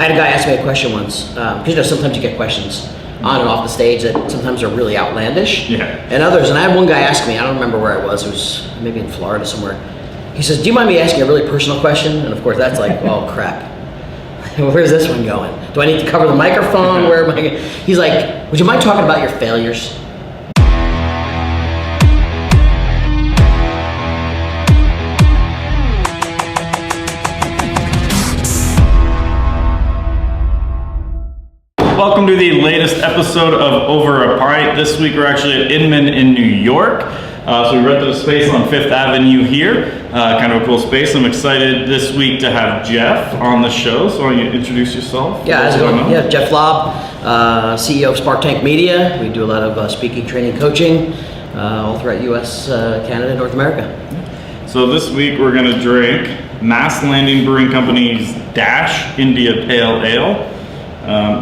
I had a guy ask me a question once, because sometimes you get questions on and off the stage that sometimes are really outlandish. Yeah. And others, and I had one guy ask me, I don't remember where it was maybe in Florida somewhere. He says, do you mind me asking a really personal question? And of course that's like, oh crap. Where's this one going? Do I need to cover the microphone? Where am I going? He's like, would you mind talking about your failures? Welcome to the latest episode of Over A Pint. This week we're actually at Inman in New York. So we rented a space on 5th Avenue here. Kind of a cool space. I'm excited this week to have Jeff on the show. So why don't you introduce yourself? Yeah, how's it going? Yeah, Jeff Lobb, CEO of Sparktank Media. We do a lot of speaking, training, coaching all throughout US, Canada, North America. So this week we're going to drink Mass Landing Brewing Company's Dash India Pale Ale.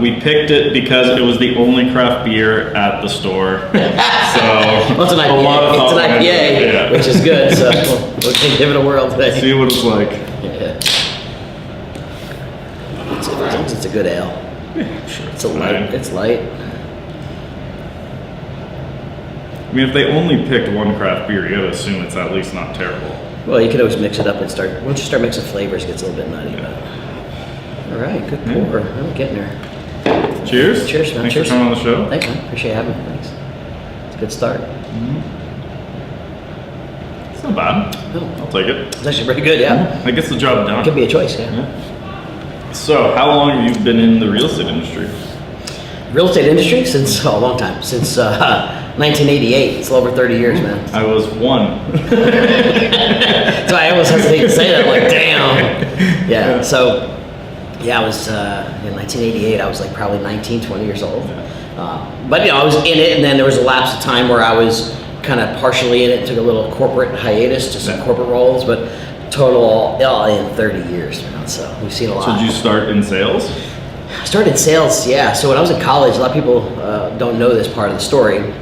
We picked it because it was the only craft beer at the store. So well, it's an IPA, which is good. So we'll give it a whirl today. See what it's like. Yeah. It's a good ale. Yeah, sure. It's light. It's light. I mean, if they only picked one craft beer, you gotta assume it's at least not terrible. Well, you could always mix it up and start. Once you start mixing flavors, it gets a little bit nutty. Yeah. All right, good pour. I'm getting there. Cheers. Cheers, man. Thanks Cheers. for coming on the show. Thanks, man. Appreciate having me. Thanks. It's a good start. It's not bad. No. I'll take it. It's actually pretty good, yeah. That gets the job done. It could be a choice, yeah. So, how long have you been in the real estate industry? Real estate industry? Since a long time. Since 1988. It's over 30 years, man. I was one. So I almost hesitate to say that. I'm like, damn. Yeah, so... Yeah, I was in 1988. I was like probably 19, 20 years old. But I was in it, and then there was a lapse of time where I was kind of partially in it. Took a little corporate hiatus to some corporate roles, but total all in 30 years. So we've seen a lot. So did you start in sales? I started in sales, yeah. So when I was in college, a lot of people don't know this part of the story.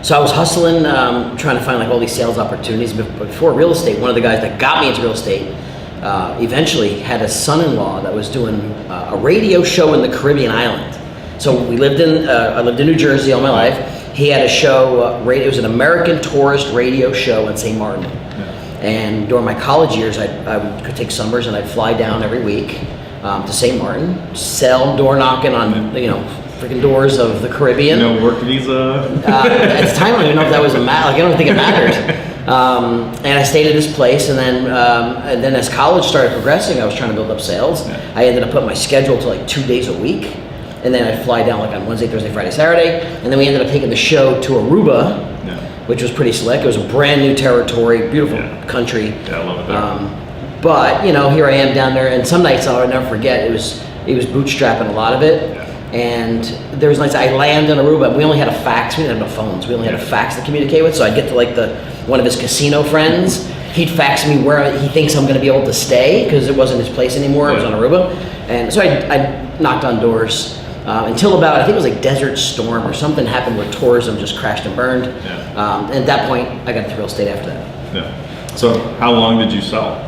So I was hustling, trying to find like all these sales opportunities. But before real estate, one of the guys that got me into real estate eventually had a son-in-law that was doing a radio show in the Caribbean island. So we lived in, I lived in New Jersey all my life. He had a show, it was an American tourist radio show in St. Martin. And during my college years, I could take summers and I'd fly down every week to St. Martin, sell door knocking on, freaking doors of the Caribbean. No work visa? At the time, I don't even know if that was I don't think it mattered. And I stayed at this place, and then as college started progressing, I was trying to build up sales. Yeah. I ended up putting my schedule to like 2 days a week, and then I'd fly down like on Wednesday, Thursday, Friday, Saturday, and then we ended up taking the show to Aruba, which was pretty slick. It was a brand new territory, beautiful country. Yeah, I love it there. But here I am down there, and some nights I'll never forget. It was bootstrapping a lot of it. Yeah. And there was nights I land in Aruba. We only had a fax. We didn't have no phones. We only had a fax to communicate with. So I'd get to like one of his casino friends. He'd fax me where he thinks I'm going to be able to stay because it wasn't his place anymore. It was on Aruba. And so I knocked on doors until about, I think it was like Desert Storm or something happened where tourism just crashed and burned. Yeah. And at that point, I got into real estate after that. Yeah. So how long did you sell?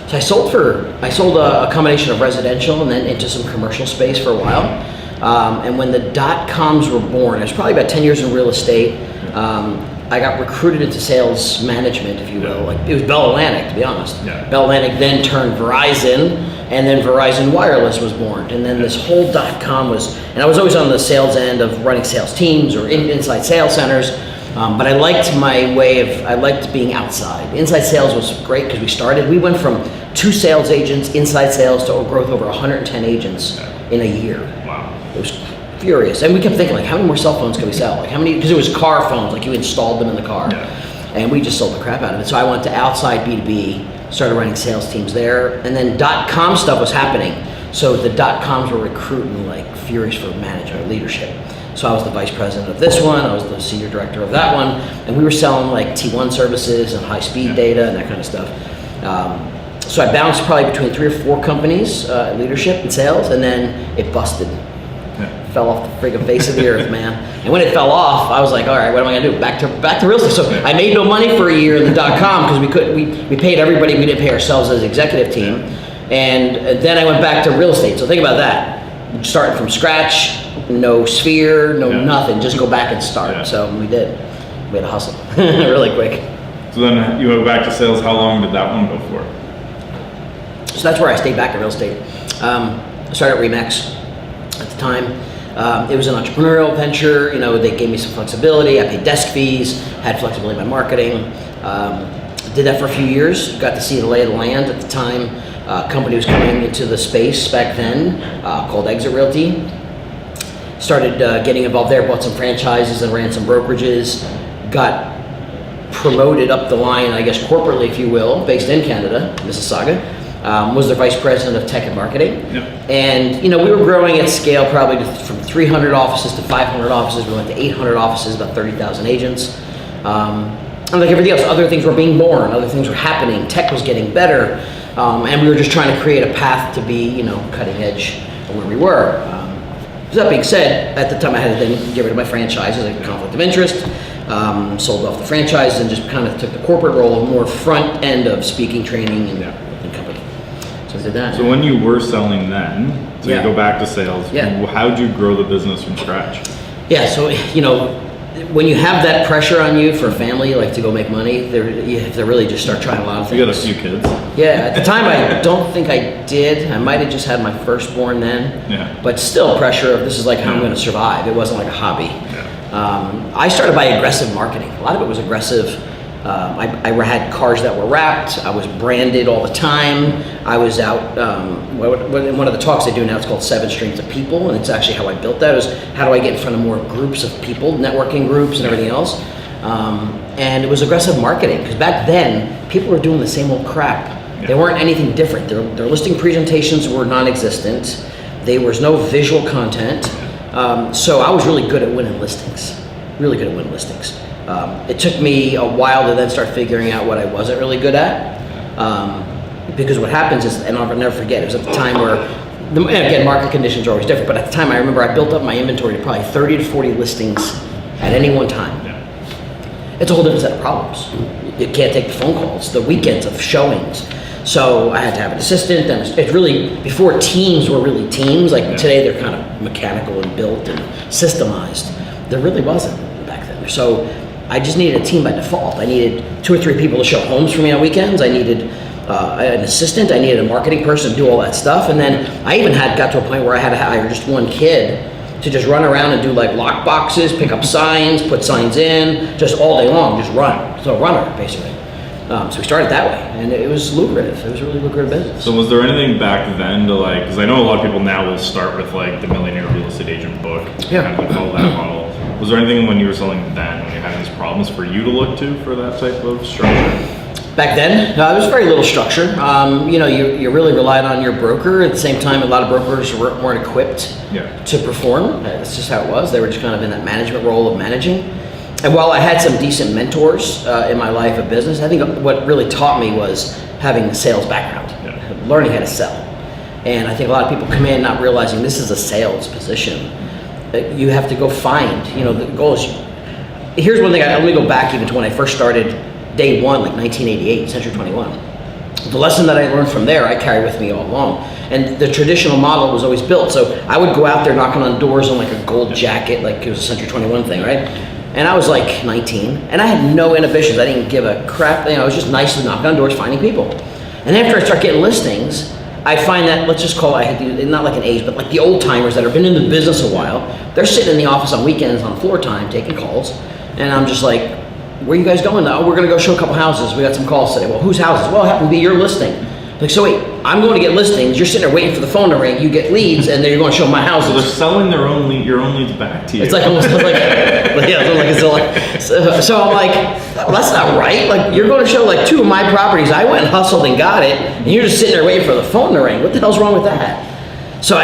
So I sold a combination of residential and then into some commercial space for a while. And when the dot-coms were born, I was probably about 10 years in real estate. I got recruited into sales management, if you will. Like it was Bell Atlantic, to be honest. Yeah. Bell Atlantic then turned Verizon, and then Verizon Wireless was born. And then this whole dot-com and I was always on the sales end of running sales teams or inside sales centers. But I liked I liked being outside. Inside sales was great because we went from 2 sales agents, inside sales, to growth over 110 agents in a year. Wow. It was furious. And we kept thinking, like, how many more cell phones can we sell? Like, how many, because it was car phones, like you installed them in the car. Yeah. And we just sold the crap out of it. So I went to outside B2B, started running sales teams there, and then .com stuff was happening. So the .coms were recruiting like furious for management, leadership. So I was the vice president of this one, I was the senior director of that one, and we were selling like T1 services and high-speed data and that kind of stuff. So I bounced probably between 3 or 4 companies, leadership and sales, and then it busted. Fell off the friggin' face of the earth, man. And when it fell off, I was like, all right, what am I gonna do? Back to real estate. So I made no money for a year in the .com because we paid everybody. We didn't pay ourselves as executive team. And then I went back to real estate. So think about that. Starting from scratch, no sphere, no nothing, just go back and start. Yeah. So we did. We had to hustle really quick. So then you went back to sales. How long did that one go for? So that's where I stayed back in real estate. I started at Remax at the time. It was an entrepreneurial venture. You know, they gave me some flexibility. I paid desk fees, had flexibility in my marketing. Did that for a few years. Got to see the lay of the land at the time. A company was coming into the space back then called Exit Realty. Started getting involved there, bought some franchises and ran some brokerages. Got promoted up the line, I guess corporately, if you will, based in Canada, Mississauga. Was their vice president of tech and marketing. Yep. And we were growing at scale probably from 300 offices to 500 offices. We went to 800 offices, about 30,000 agents. And like everything else, other things were being born, other things were happening, tech was getting better, and we were just trying to create a path to be, cutting edge of where we were. So that being said, at the time I had to then get rid of my franchises, like conflict of interest, sold off the franchises and just kind of took the corporate role, more front end of speaking, training, and company. So I did that. So when you were selling then, so you go back to sales, how did you grow the business from scratch? Yeah, so when you have that pressure on you for a family, like to go make money, you have to really just start trying a lot of things. You got a few kids. Yeah, at the time I don't think I did. I might have just had my firstborn then. Yeah. But still pressure of this is like how I'm going to survive. It wasn't like a hobby. Yeah. I started by aggressive marketing. A lot of it was aggressive. I had cars that were wrapped. I was branded all the time. I was out, in one of the talks I do now, it's called 7 Streams of People, and it's actually how I built that, is how do I get in front of more groups of people, networking groups and everything else. And it was aggressive marketing, because back then, people were doing the same old crap. Yeah. They weren't anything different. Their listing presentations were non-existent. There was no visual content. So I was really good at winning listings, it took me a while to then start figuring out what I wasn't really good at. Because what happens is, and I'll never forget, it was at the time where, and again, market conditions are always different, but at the time I remember I built up my inventory to probably 30 to 40 listings at any one time. Yeah. It's a whole different set of problems. You can't take the phone calls, the weekends of showings. So I had to have an assistant, and it's really, before teams were really teams, like today they're kind of mechanical and built and systemized. There really wasn't back then. So I just needed a team by default. I needed 2 or 3 people to show homes for me on weekends. I needed an assistant. I needed a marketing person to do all that stuff. And then I even got to a point where I had to hire just one kid to just run around and do like lock boxes, pick up signs, put signs in, just all day long, just run. So a runner, basically. So we started that way, and it was lucrative. It was a really lucrative business. So was there anything back then to because I know a lot of people now will start with like the Millionaire Real Estate Agent book, kind of follow that model. Was there anything when you were selling then, when you had these problems for you to look to for that type of structure? Back then, there was very little structure. You really relied on your broker. At the same time, a lot of brokers weren't equipped to perform. That's just how it was. They were just kind of in that management role of managing. And while I had some decent mentors in my life of business, I think what really taught me was having the sales background, learning how to sell. And I think a lot of people come in not realizing this is a sales position. You have to go find, the goal is, here's one thing, let me go back even to when I first started day one, like 1988, Century 21. The lesson that I learned from there, I carry with me all along. And the traditional model was always built. So I would go out there knocking on doors in like a gold jacket, like it was a Century 21 thing, right? And I was like 19, and I had no inhibitions. I didn't give a crap. I was just nicely knocking on doors, finding people. And after I start getting listings, I find that, let's just call it, not like an age, but like the old timers that have been in the business a while, they're sitting in the office on weekends on floor time taking calls. And I'm just like, where are you guys going now? We're going to go show a couple houses. We got some calls today. Well, whose houses? Well, it happened to be your listing. Like, so wait, I'm going to get listings. You're sitting there waiting for the phone to ring. You get leads, and then you're going to show my houses. So they're selling your own leads back to you. It's like almost like a Zillow. So I'm like, well, that's not right. Like, you're going to show like 2 of my properties. I went and hustled and got it, and you're just sitting there waiting for the phone to ring. What the hell's wrong with that? So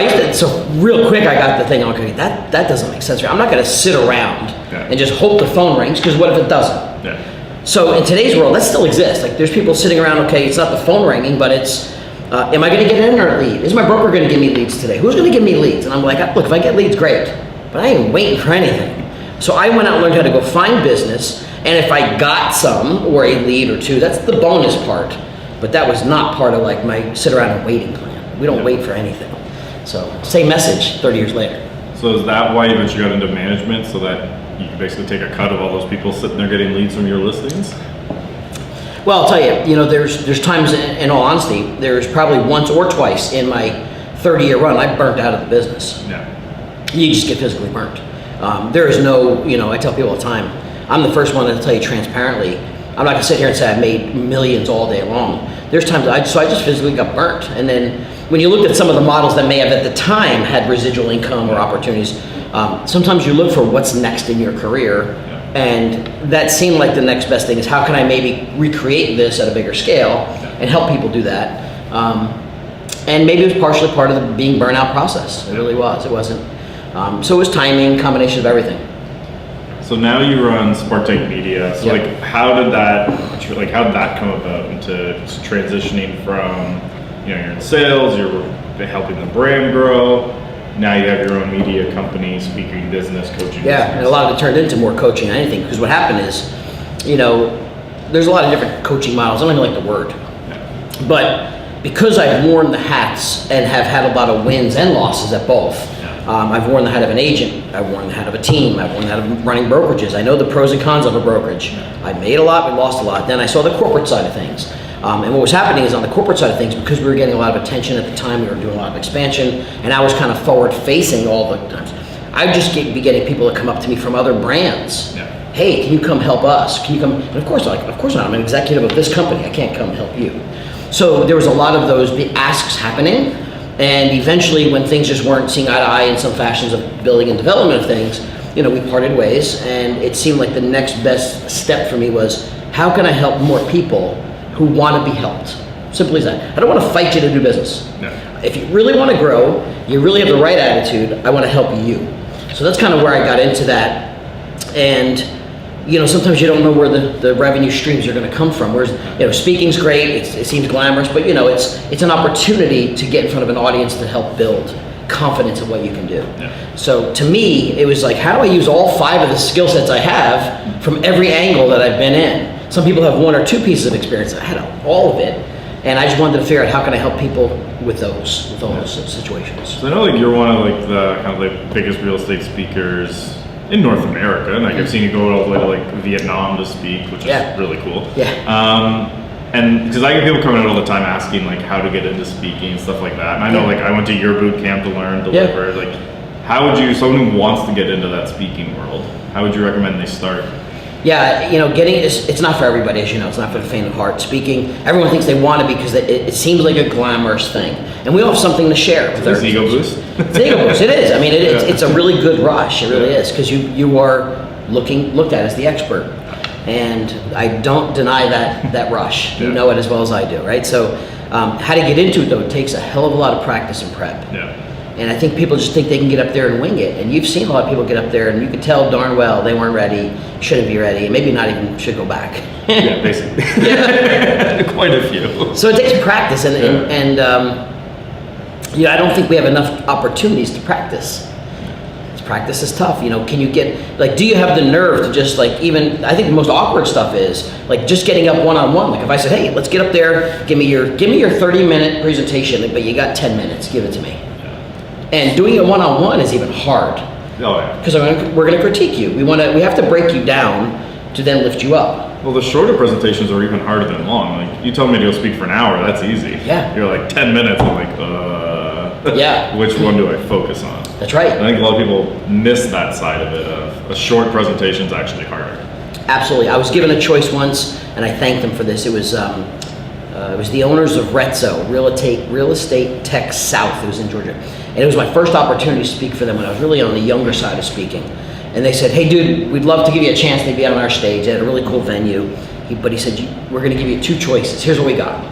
real quick, I got the thing. Okay, that doesn't make sense. I'm not going to sit around and just hope the phone rings, because what if it doesn't? Yeah. So in today's world, that still exists. Like, there's people sitting around, okay, it's not the phone ringing, but it's, am I going to get an internet lead? Is my broker going to give me leads today? Who's going to give me leads? And I'm like, look, if I get leads, great, but I ain't waiting for anything. So I went out and learned how to go find business, and if I got some, or a lead or 2, that's the bonus part. But that was not part of like my sit around and waiting plan. We don't wait for anything. So same message 30 years later. So is that why you eventually got into management, so that you can basically take a cut of all those people sitting there getting leads from your listings? Well, I'll tell you, there's times, in all honesty, there's probably once or twice in my 30-year run, I burnt out of the business. Yeah. You just get physically burnt. There is no, I tell people all the time, I'm the first one to tell you transparently, I'm not gonna sit here and say I made millions all day long. There's times I just physically got burnt. And then when you looked at some of the models that may have at the time had residual income or opportunities, sometimes you look for what's next in your career. And that seemed like the next best thing is how can I maybe recreate this at a bigger scale and help people do that. And maybe it was partially part of the being burnout process. It really was. It wasn't. So it was timing, combination of everything. So now you run Sparktank Media. So like, how did that come about into transitioning from, you're in sales, you're helping the brand grow. Now you have your own media company, speaking business, coaching. Yeah, and a lot of it turned into more coaching than anything, because what happened is, there's a lot of different coaching models. I don't even like the word. But because I've worn the hats and have had a lot of wins and losses at both, I've worn the hat of an agent, I've worn the hat of a team, I've worn the hat of running brokerages. I know the pros and cons of a brokerage. I made a lot, we lost a lot. Then I saw the corporate side of things. And what was happening is on the corporate side of things, because we were getting a lot of attention at the time, we were doing a lot of expansion, and I was kind of forward facing all the times. I'd just be getting people to come up to me from other brands. Yeah. Hey, can you come help us? Can you come? And of course not, I'm an executive of this company, I can't come help you. So there was a lot of those asks happening, and eventually when things just weren't seeing eye to eye in some fashions of building and development of things, we parted ways, and it seemed like the next best step for me was, how can I help more people who want to be helped? Simple as that. I don't want to fight you to do business. No. If you really want to grow, you really have the right attitude, I want to help you. So that's kind of where I got into that. And sometimes you don't know where the revenue streams are going to come from. Whereas, speaking's great, it seems glamorous, but it's an opportunity to get in front of an audience to help build confidence in what you can do. Yeah. So to me, it was like, how do I use all 5 of the skill sets I have from every angle that I've been in? Some people have 1 or 2 pieces of experience. I had all of it, and I just wanted to figure out how can I help people with all those situations. So I know you're one of the kind of the biggest real estate speakers in North America, and I've seen you go all the way to Vietnam to speak, which is really cool. Yeah. And because I get people coming out all the time asking how to get into speaking and stuff like that. And I know I went to your boot camp to learn, deliver. How would someone who wants to get into that speaking world, how would you recommend they start? Yeah, it's not for everybody, as you know. It's not for the faint of heart. Speaking, everyone thinks they want to because it seems like a glamorous thing, and we all have something to share. It's an ego boost. It's an ego boost. It is. I mean, it's a really good rush. It really is, because you are looked at as the expert, and I don't deny that rush. You know it as well as I do, right? So, how to get into it though? It takes a hell of a lot of practice and prep. Yeah. And I think people just think they can get up there and wing it. And you've seen a lot of people get up there, and you can tell darn well they weren't ready, shouldn't be ready, and maybe not even should go back. Yeah, basically. Quite a few. So it takes practice, and I don't think we have enough opportunities to practice. Practice is tough. Can you get, do you have the nerve to just even, I think the most awkward stuff is just getting up one-on-one. If I said, hey, let's get up there, give me your 30-minute presentation, but you got 10 minutes, give it to me. And doing it one-on-one is even hard. Oh yeah. Because we're going to critique you. We have to break you down to then lift you up. Well, the shorter presentations are even harder than long. You tell me to go speak for an hour, that's easy. Yeah. You're 10 minutes, I'm yeah. Which one do I focus on? That's right. I think a lot of people miss that side of it. A short presentation is actually harder. Absolutely. I was given a choice once, and I thanked them for this. It was the owners of Retzo, Real Estate Tech South. It was in Georgia. And it was my first opportunity to speak for them when I was really on the younger side of speaking. And they said, hey dude, we'd love to give you a chance to be on our stage. They had a really cool venue. But he said, we're going to give you 2 choices. Here's what we got.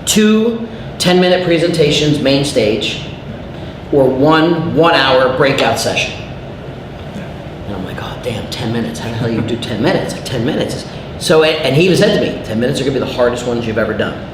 2 10-minute presentations, main stage, or 1 1-hour breakout session. And I'm like, oh damn, 10 minutes. How the hell you do 10 minutes? 10 minutes. So, and he even said to me, 10 minutes are going to be the hardest ones you've ever done.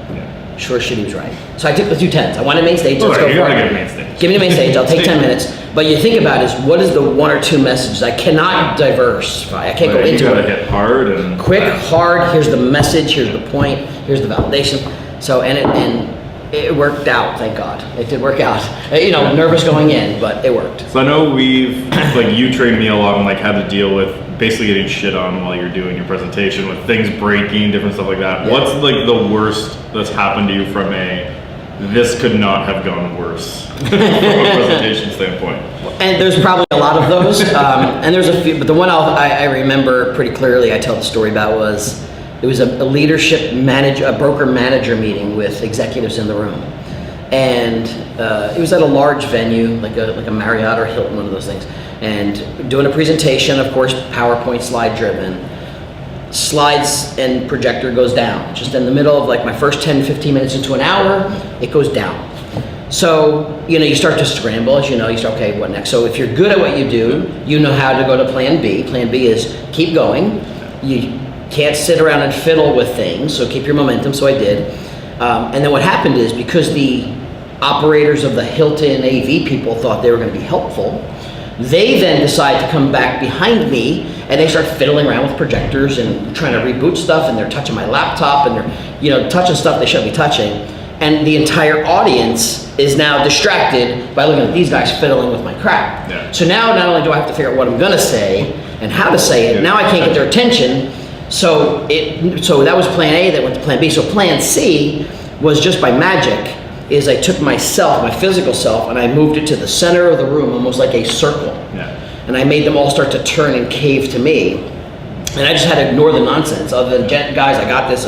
Sure shit, he was right. So I took the 2 10s. I wanted main stage. Let's go for it. Main stage. Give me the main stage. I'll take 10 minutes. But you think about is what is the 1 or 2 messages? I cannot diversify. I can't go into it. You gotta hit hard and quick, hard. Here's the message. Here's the point. here's the validation. So, and it worked out, thank God. It did work out. Nervous going in, but it worked. So I know you trained me a lot on had to deal with basically getting shit on while you're doing your presentation, with things breaking, different stuff like that. Yeah. What's the worst that's happened to you from this could not have gone worse from a presentation standpoint? And there's probably a lot of those, and there's a few, but the one I remember pretty clearly I tell the story about was, it was a broker manager meeting with executives in the room. And it was at a large venue, like a Marriott or Hilton, one of those things. And doing a presentation, of course, PowerPoint slide driven. Slides and projector goes down. Just in the middle of my first 10, 15 minutes into an hour, it goes down. So, you start to scramble, as you start, okay, what next? So if you're good at what you do, you know how to go to plan B. Plan B is keep going. You can't sit around and fiddle with things, so keep your momentum, so I did. And then what happened is, because the operators of the Hilton AV people thought they were gonna be helpful, they then decided to come back behind me, and they start fiddling around with projectors and trying to reboot stuff, and they're touching my laptop, and they're touching stuff they shouldn't be touching. And the entire audience is now distracted by looking at these guys fiddling with my crap. Yeah. So now not only do I have to figure out what I'm gonna say and how to say it, now I can't get their attention. So that was plan A, that went to plan B. So plan C was, just by magic, is I took myself, my physical self, and I moved it to the center of the room, almost like a circle. Yeah. And I made them all start to turn and cave to me. And I just had to ignore the nonsense, other than, guys, I got this,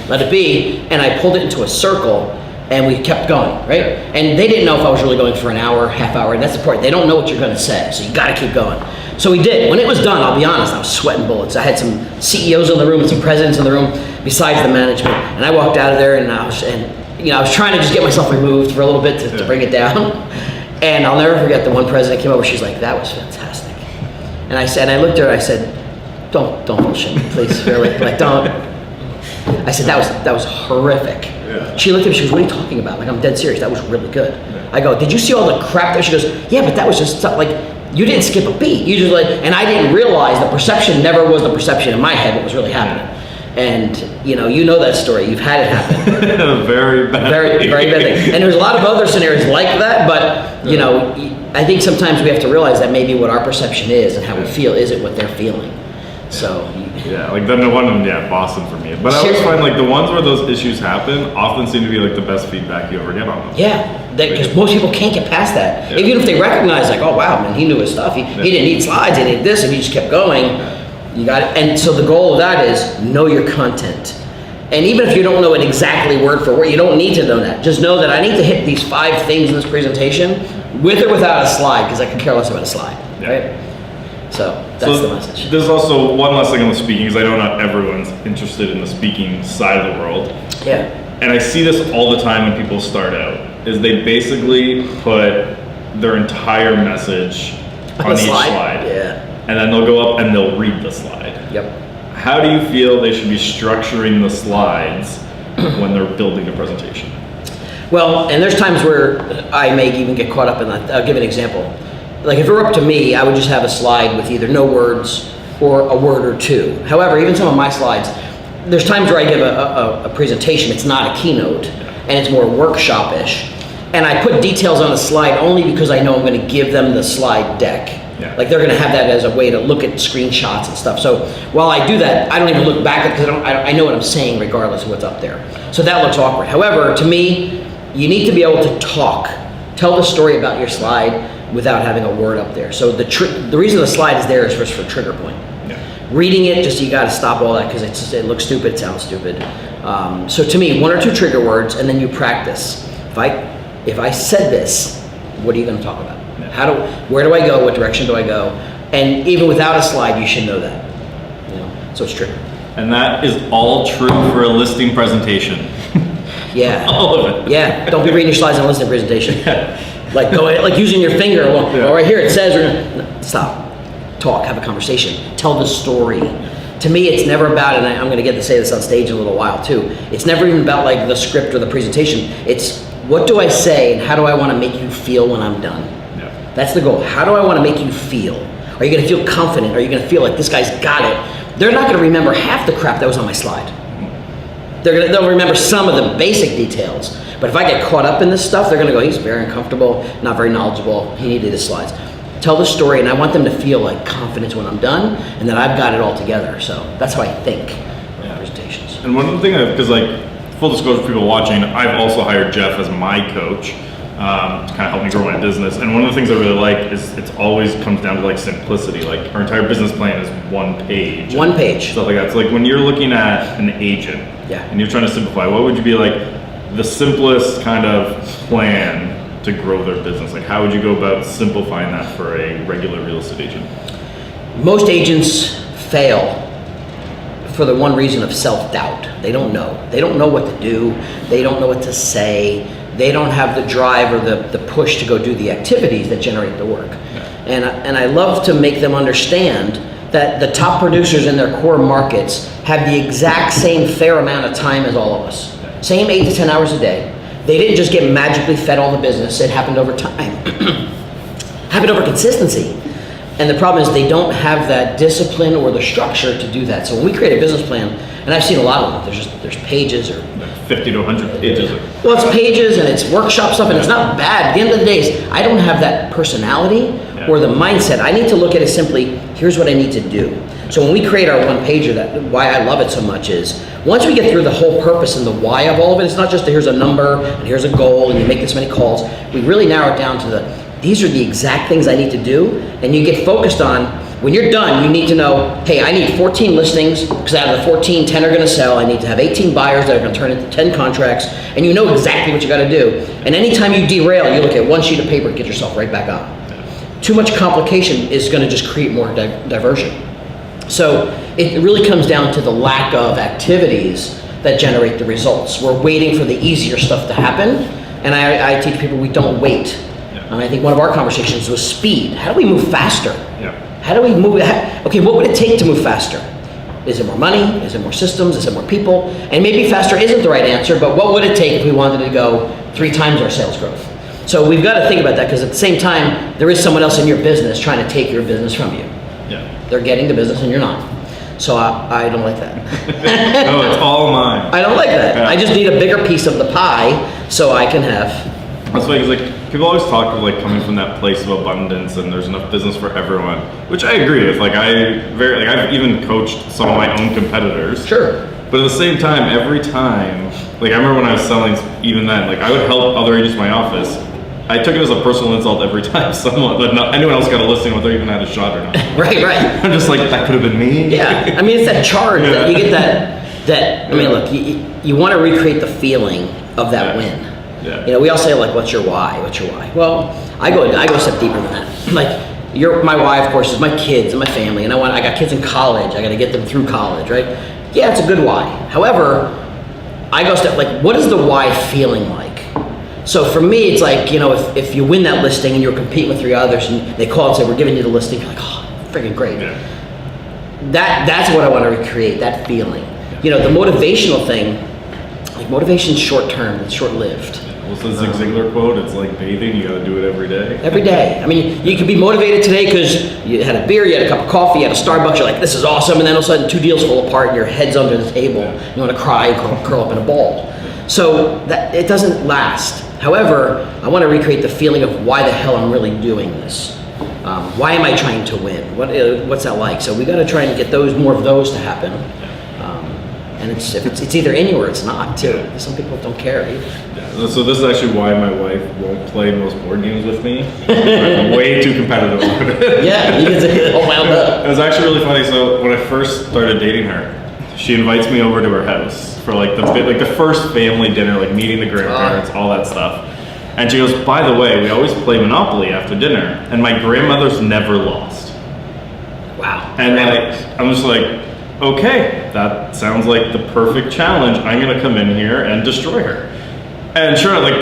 let it be. And I pulled it into a circle, and we kept going, right? And they didn't know if I was really going for an hour, half hour, and that's the part. They don't know what you're gonna say, so you gotta keep going. So we did. When it was done, I'll be honest, I was sweating bullets. I had some CEOs in the room and some presidents in the room besides the management. And I walked out of there, and I was trying to just get myself removed for a little bit to bring it down. And I'll never forget, the one president came over, she's like, that was fantastic. And I looked at her, I said, don't bullshit me, please. Really, don't. I said, that was horrific. Yeah. She looked at me, she goes, what are you talking about? I'm dead serious, that was really good. Yeah. I go, did you see all the crap there? She goes, yeah, but that was just stuff, you didn't skip a beat. You just and I didn't realize the perception never was the perception in my head what was really happening. And you know that story. You've had it happen. Very bad. Very bad thing. And there's a lot of other scenarios like that, but I think sometimes we have to realize that maybe what our perception is and how we feel isn't what they're feeling. So yeah, the one in Boston for me. But I always find the ones where those issues happen often seem to be the best feedback you ever get on them. Yeah. Because most people can't get past that. Yeah. Even if they recognize, oh wow, man, he knew his stuff. He didn't need slides, he did this, and he just kept going. Yeah. You got it. And so the goal of that is know your content. And even if you don't know it exactly word for word, you don't need to know that. Just know that I need to hit these 5 things in this presentation, with or without a slide, because I could care less about a slide. Yeah. Right? So that's the message. There's also one last thing on the speaking, because I know not everyone's interested in the speaking side of the world. Yeah. And I see this all the time when people start out, is they basically put their entire message on each slide. Yeah. And then they'll go up and they'll read the slide. Yep. How do you feel they should be structuring the slides when they're building a presentation? Well, and there's times where I may even get caught up in that. I'll give an example. If it were up to me, I would just have a slide with either no words or a word or two. However, even some of my slides, there's times where I give a presentation, it's not a keynote, and it's more workshop-ish. And I put details on the slide only because I know I'm gonna give them the slide deck. Yeah. They're gonna have that as a way to look at screenshots and stuff. So while I do that, I don't even look back at it, because I know what I'm saying regardless of what's up there. So that looks awkward. However, to me, you need to be able to tell the story about your slide without having a word up there. So the reason the slide is there is just for trigger point. Reading it, just you got to stop all that, because it looks stupid, it sounds stupid. So to me, 1 or 2 trigger words, and then you practice. If I said this, what are you going to talk about? Where do I go? What direction do I go? And even without a slide, you should know that. So it's true. And that is all true for a listing presentation. Yeah. All of it. Yeah. Don't be reading your slides on a listing presentation. Using your finger. Well, right here it says. Stop. Talk, have a conversation, tell the story. To me, it's never about, and I'm going to get to say this on stage in a little while too, it's never even about the script or the presentation. It's what do I say and how do I want to make you feel when I'm done? Yeah. That's the goal. How do I want to make you feel? Are you going to feel confident? Are you going to feel like this guy's got it? They're not going to remember half the crap that was on my slide. they'll remember some of the basic details. But if I get caught up in this stuff, they're gonna go, he's very uncomfortable, not very knowledgeable, he needed his slides. Tell the story, and I want them to feel like confidence when I'm done, and that I've got it all together. So that's how I think of presentations. And one of the things, because like, full disclosure for people watching, I've also hired Jeff as my coach to kind of help me grow my business. And one of the things I really like is it's always comes down to like simplicity. Like our entire business plan is one page. One page. Stuff like that. So like when you're looking at an agent and you're trying to simplify, what would you be like the simplest kind of plan to grow their business? Like how would you go about simplifying that for a regular real estate agent? Most agents fail for the one reason of self-doubt. They don't know. They don't know what to do. They don't know what to say. They don't have the drive or the push to go do the activities that generate the work. And I love to make them understand that the top producers in their core markets have the exact same fair amount of time as all of us. Same 8 to 10 hours a day. They didn't just get magically fed all the business. It happened over time. Happened over consistency. And the problem is they don't have that discipline or the structure to do that. So when we create a business plan, and I've seen a lot of them, there's pages or 50 to 100 pages. Well, it's pages and it's workshop stuff, and it's not bad. At the end of the day, I don't have that personality or the mindset. I need to look at it simply, here's what I need to do. So when we create our one pager, that why I love it so much is once we get through the whole purpose and the why of all of it, it's not just here's a number and here's a goal and you make this many calls. We really narrow it down to these are the exact things I need to do, and you get focused on, when you're done, you need to know, hey, I need 14 listings, because out of the 14, 10 are gonna sell. I need to have 18 buyers that are gonna turn into 10 contracts, and you know exactly what you gotta do. And anytime you derail, you look at one sheet of paper and get yourself right back on. Too much complication is gonna just create more diversion. So it really comes down to the lack of activities that generate the results. We're waiting for the easier stuff to happen, and I teach people we don't wait. And I think one of our conversations was speed. How do we move faster? How do we move? Okay, what would it take to move faster? Is it more money? Is it more systems? Is it more people? And maybe faster isn't the right answer, but what would it take if we wanted to go 3 times our sales growth? So we've got to think about that, because at the same time, there is someone else in your business trying to take your business from you. They're getting the business and you're not. So I don't like that. No, it's all mine. I don't like that. I just need a bigger piece of the pie so I can have. That's why it's like people always talk of like coming from that place of abundance and there's enough business for everyone, which I agree with. Like I've even coached some of my own competitors. Sure. But at the same time, every time, like I remember when I was selling, even then, like I would help other agents in my office. I took it as a personal insult every time anyone else got a listing, whether they even had a shot or not. Right. I'm just like, that could have been me. Yeah, I mean, it's that charge that you get that, I mean, look, you want to recreate the feeling of that win. You know, we all say like, what's your why? What's your why? Well, I go a step deeper than that. Like, my why, of course, is my kids and my family, and I got kids in college. I got to get them through college, right? Yeah, it's a good why. However, I go a step, like, what is the why feeling like? So for me, it's like, you know, if you win that listing and you're competing with 3 others and they call and say, we're giving you the listing, you're like, oh, freaking great. That's what I want to recreate, that feeling. You know, the motivational thing, like motivation's short term, it's short lived. What's the Zig Ziglar quote? It's like bathing, you gotta do it every day. Every day. I mean, you could be motivated today because you had a beer, you had a cup of coffee, you had a Starbucks, you're like, this is awesome, and then all of a sudden 2 deals fall apart and your head's under the table. You want to cry, curl up in a ball. So that it doesn't last. However, I want to recreate the feeling of why the hell I'm really doing this. Why am I trying to win? What's that like? So we got to try and get more of those to happen. And it's either in you or it's not too. Some people don't care either. Yeah, so this is actually why my wife won't play most board games with me. I'm way too competitive about it. Yeah, you can say all wound up. It was actually really funny. So when I first started dating her, she invites me over to her house for like the first family dinner, like meeting the grandparents, all that stuff. And she goes, by the way, we always play Monopoly after dinner, and my grandmother's never lost. Wow. And like, I'm just like, okay, that sounds like the perfect challenge. I'm gonna come in here and destroy her. And sure, like,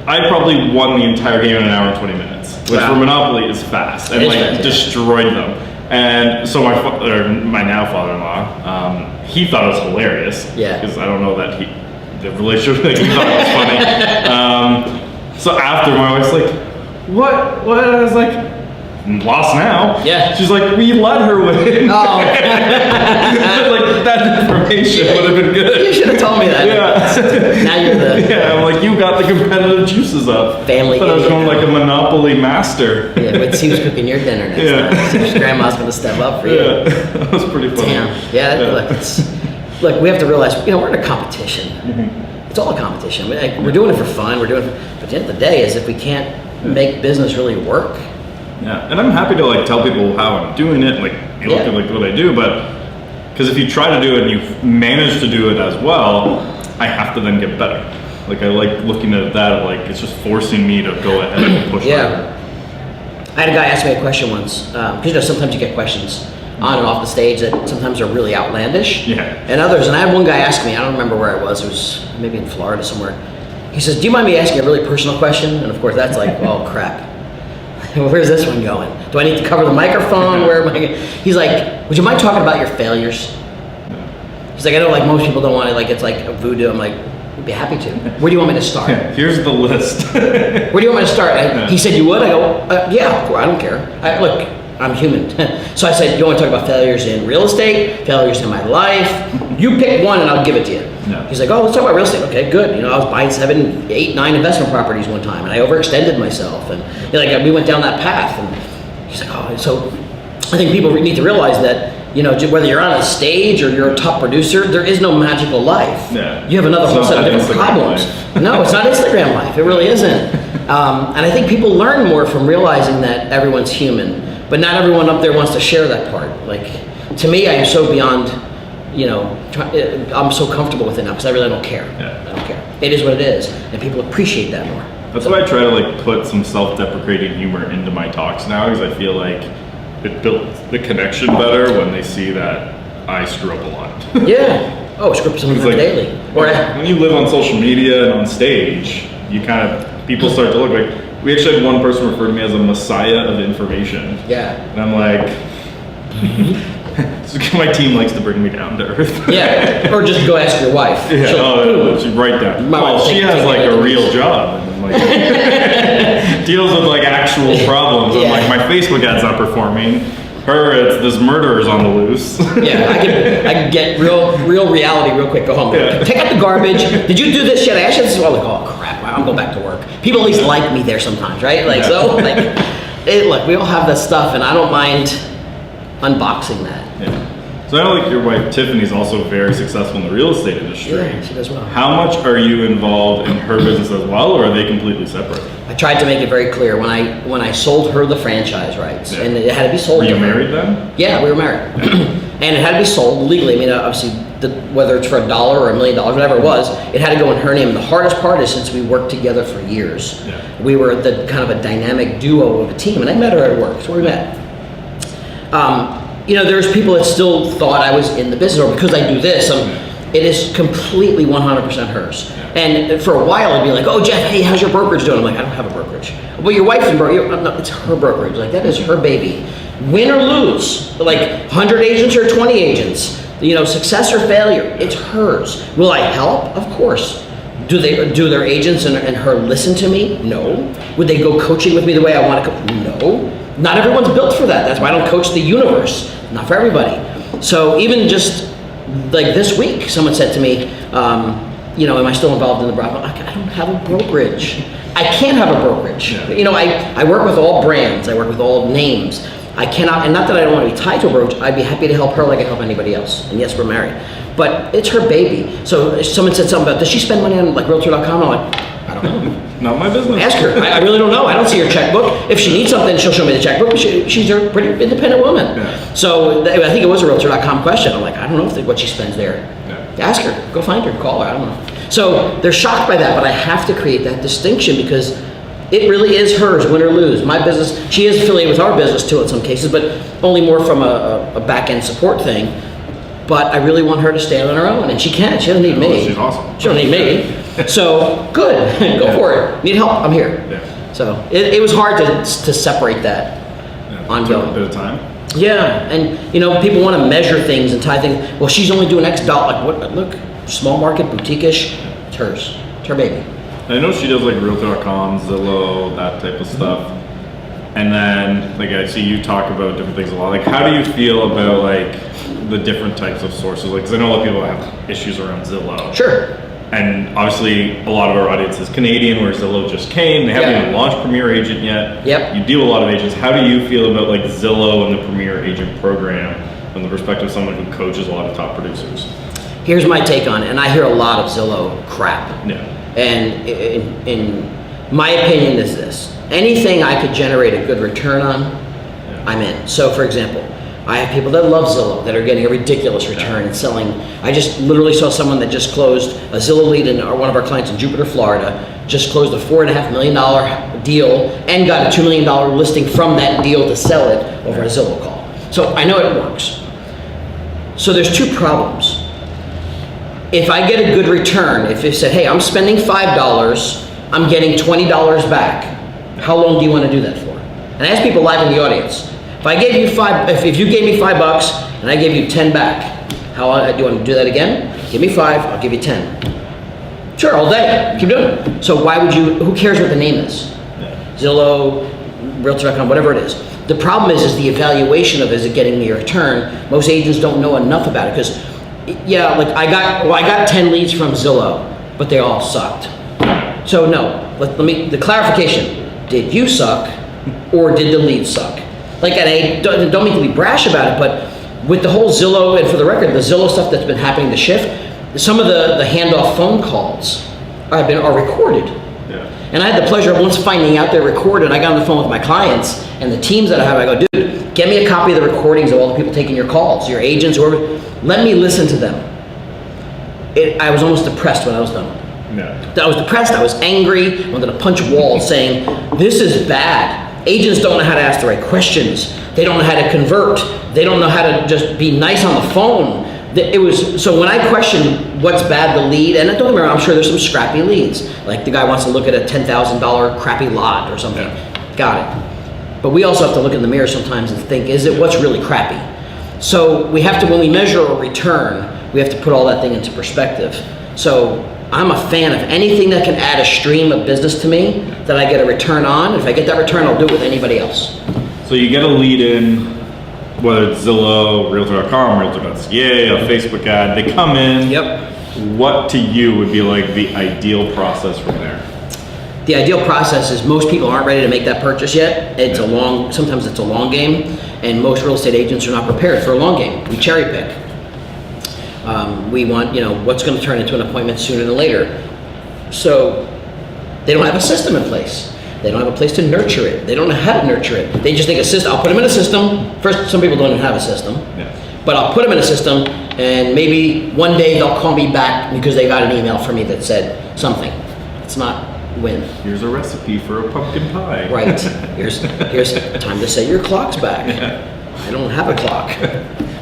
I probably won the entire game in an hour and 20 minutes, which for Monopoly is fast, and like destroyed them. And so my now father-in-law, he thought it was hilarious. Yeah. Because I don't know that the relationship, like, he thought it was funny. So after, my wife's like, what? I was like, lost now. Yeah. She's like, we let her win. Oh. Like, that information would have been good. You should have told me that. Yeah. Now you're the Yeah, I'm like, you got the competitive juices up. Family But I was idiot going now. like a Monopoly master. Yeah, but see who's cooking your dinner next time. See if grandma's gonna step up for you. Yeah, that was pretty funny. Damn. Yeah. Look, we have to realize, we're in a competition. It's all a competition. We're doing it for fun. But at the end of the day, is if we can't make business really work. Yeah, and I'm happy to like tell people how I'm doing it, like you look at like what I do, but because if you try to do it and you manage to do it as well, I have to then get better. Like I like looking at that, like it's just forcing me to go ahead and push harder. I had a guy ask me a question once, because sometimes you get questions on and off the stage that sometimes are really outlandish. Yeah. And others, and I had one guy ask me, I don't remember where it was maybe in Florida somewhere. He says, do you mind me asking a really personal question? And of course that's like, oh crap. Where's this one going? Do I need to cover the microphone? Where am I going? He's like, would you mind talking about your failures? He's like, I know like most people don't want to, like it's like a voodoo. I'm like, I'd be happy to. Where do you want me to start? Here's the list. Where do you want me to start? He said, you would? I go, yeah, I don't care. Look, I'm human. So I said, you want to talk about failures in real estate, failures in my life? You pick one and I'll give it to you. No. He's like, oh, let's talk about real estate. Okay, good. I was buying 7, 8, 9 investment properties one time, and I overextended myself, and we went down that path. And he's like, oh, so I think people need to realize that whether you're on a stage or you're a top producer, there is no magical life. Yeah. You have another whole set of different Instagram problems. life. No, it's not Instagram life. It really isn't. And I think people learn more from realizing that everyone's human, but not everyone up there wants to share that part. Like, to me, I am so beyond, I'm so comfortable with it now because I really don't care. Yeah. I don't care. It is what it is, and people appreciate that more. That's why I try to like put some self-deprecating humor into my talks now, because I feel like it builds the connection better when they see that I screw up a lot. Yeah. Oh, script something like, daily. Or when you live on social media and on stage, you people start to look like. We actually had one person refer to me as a messiah of information. Yeah. And I'm like, my team likes to bring me down to earth. Yeah. Or just go ask your wife. Yeah. She's right down. Well, she has like a real job and like deals with like actual problems. Yeah. And like my Facebook ad's not performing. Her, it's this murderer's on the loose. Yeah, I can get real reality real quick. Go home. Yeah. Take out the garbage. Did you do this shit? I asked you this as well. Like, oh crap, I'm going back to work. People at least like me there sometimes, right? Like so, like, look, we all have that stuff, and I don't mind unboxing that. Yeah. So I know like your wife Tiffany's also very successful in the real estate industry. Yeah, she does well. How much are you involved in her business as well, or are they completely separate? I tried to make it very clear when I sold her the franchise rights, and it had to be sold. Were you to her. married then? Yeah, we were married, and it had to be sold legally. I mean, obviously, whether it's for $1 or $1 million, whatever it was, it had to go in her name. And the hardest part is since we worked together for years, we were the kind of a dynamic duo of a team, and I met her at work. That's where we met. There's people that still thought I was in the business, or because I do this, it is completely 100% hers. And for a while, I'd be like, oh, Jeff, hey, how's your brokerage doing? I'm like, I don't have a brokerage. Well, your wife's in brokerage. No, it's her brokerage. Like, that is her baby. Win or lose, like 100 agents or 20 agents, success or failure, it's hers. Will I help? Of course. Do their agents and her listen to me? No. Would they go coaching with me the way I want to coach? No. Not everyone's built for that. That's why I don't coach the universe. Not for everybody. So even just like this week, someone said to me, am I still involved in the brokerage? I don't have a brokerage. I can't have a brokerage. Yeah. I work with all brands. I work with all names. I cannot, and not that I don't want to be tied to a brokerage, I'd be happy to help her like I help anybody else. And yes, we're married. But it's her baby. So if someone said something about, does she spend money on like Realtor.com? I'm like, I don't know. Not my business. Ask her. I really don't know. I don't see her checkbook. If she needs something, she'll show me the checkbook. But she's a pretty independent woman. Yeah. So I think it was a Realtor.com question. I'm like, I don't know what she spends there. Yeah. Ask her. Go find her. Call her. I don't know. So they're shocked by that, but I have to create that distinction because it really is hers, win or lose. My business, she is affiliated with our business too in some cases, but only more from a back-end support thing. But I really want her to stand on her own, and she can. She doesn't need me. She's awesome. She don't need me. So good, go for it. Need help? I'm here. Yeah. So it was hard to separate that ongoing. Took a bit of time. Yeah, and people want to measure things and tie things. Well, she's only doing X dollar. Like what? Look, small market, boutique-ish. It's hers. It's her baby. I know she does like Realtor.com, Zillow, that type of stuff. And then, like, I see you talk about different things a lot. Like, how do you feel about, like, the different types of sources? Like, because I know a lot of people have issues around Zillow. Sure. And obviously, a lot of our audience is Canadian, where Zillow just came. They haven't even launched Premier Agent yet. Yep. You deal with a lot of agents. How do you feel about, like, Zillow and the Premier Agent program from the perspective of someone who coaches a lot of top producers? Here's my take on it, and I hear a lot of Zillow crap. Yeah. And in my opinion is this: anything I could generate a good return on, I'm in. So for example, I have people that love Zillow that are getting a ridiculous return and selling. I just literally saw someone that just closed a Zillow lead, in one of our clients in Jupiter, Florida, just closed a $4.5 million deal and got a $2 million listing from that deal to sell it over a Zillow call. So I know it works. So there's two problems. If I get a good return, if it said, hey, I'm spending $5, I'm getting $20 back, how long do you want to do that for? And I ask people live in the audience, if I gave you if you gave me $5 and I gave you 10 back, do you want to do that again? Give me 5, I'll give you 10. Sure, all day, keep doing it. So why would you, who cares what the name is? Zillow, Realtor.com, whatever it is. The problem is the evaluation of, is it getting me a return? Most agents don't know enough about it, because yeah, like I got 10 leads from Zillow, but they all sucked. So no, let me, the clarification, did you suck or did the lead suck? Like, and I don't mean to be brash about it, but with the whole Zillow, and for the record, the Zillow stuff that's been happening, the shift, some of the handoff phone calls are recorded. Yeah. And I had the pleasure of once finding out they're recorded. I got on the phone with my clients and the teams that I have. I go, dude, get me a copy of the recordings of all the people taking your calls, your agents, whoever. Let me listen to them. I was almost depressed when I was done. Yeah. I was depressed. I was angry. I wanted to punch walls, saying, this is bad. Agents don't know how to ask the right questions. They don't know how to convert. They don't know how to just be nice on the phone. It was, so when I question what's bad, the lead, and don't get me wrong, I'm sure there's some scrappy leads. Like the guy wants to look at a $10,000 crappy lot or something. Yeah. Got it. But we also have to look in the mirror sometimes and think, is it what's really crappy? So we have to, when we measure a return, we have to put all that thing into perspective. So I'm a fan of anything that can add a stream of business to me that I get a return on. If I get that return, I'll do it with anybody else. So you get a lead in, whether it's Zillow, Realtor.com, Realtor.ca, a Facebook ad, they come in. Yep. What to you would be like the ideal process from there? The ideal process is most people aren't ready to make that purchase yet. It's sometimes it's a long game, and most real estate agents are not prepared for a long game. We cherry pick. We want, what's going to turn into an appointment sooner than later. So they don't have a system in place. They don't have a place to nurture it. They don't know how to nurture it. They just think a system, I'll put them in a system. First, some people don't even have a system. Yeah. But I'll put them in a system, and maybe one day they'll call me back because they got an email from me that said something. It's not win. Here's a recipe for a pumpkin pie. Right. Here's time to set your clocks back. Yeah. I don't have a clock.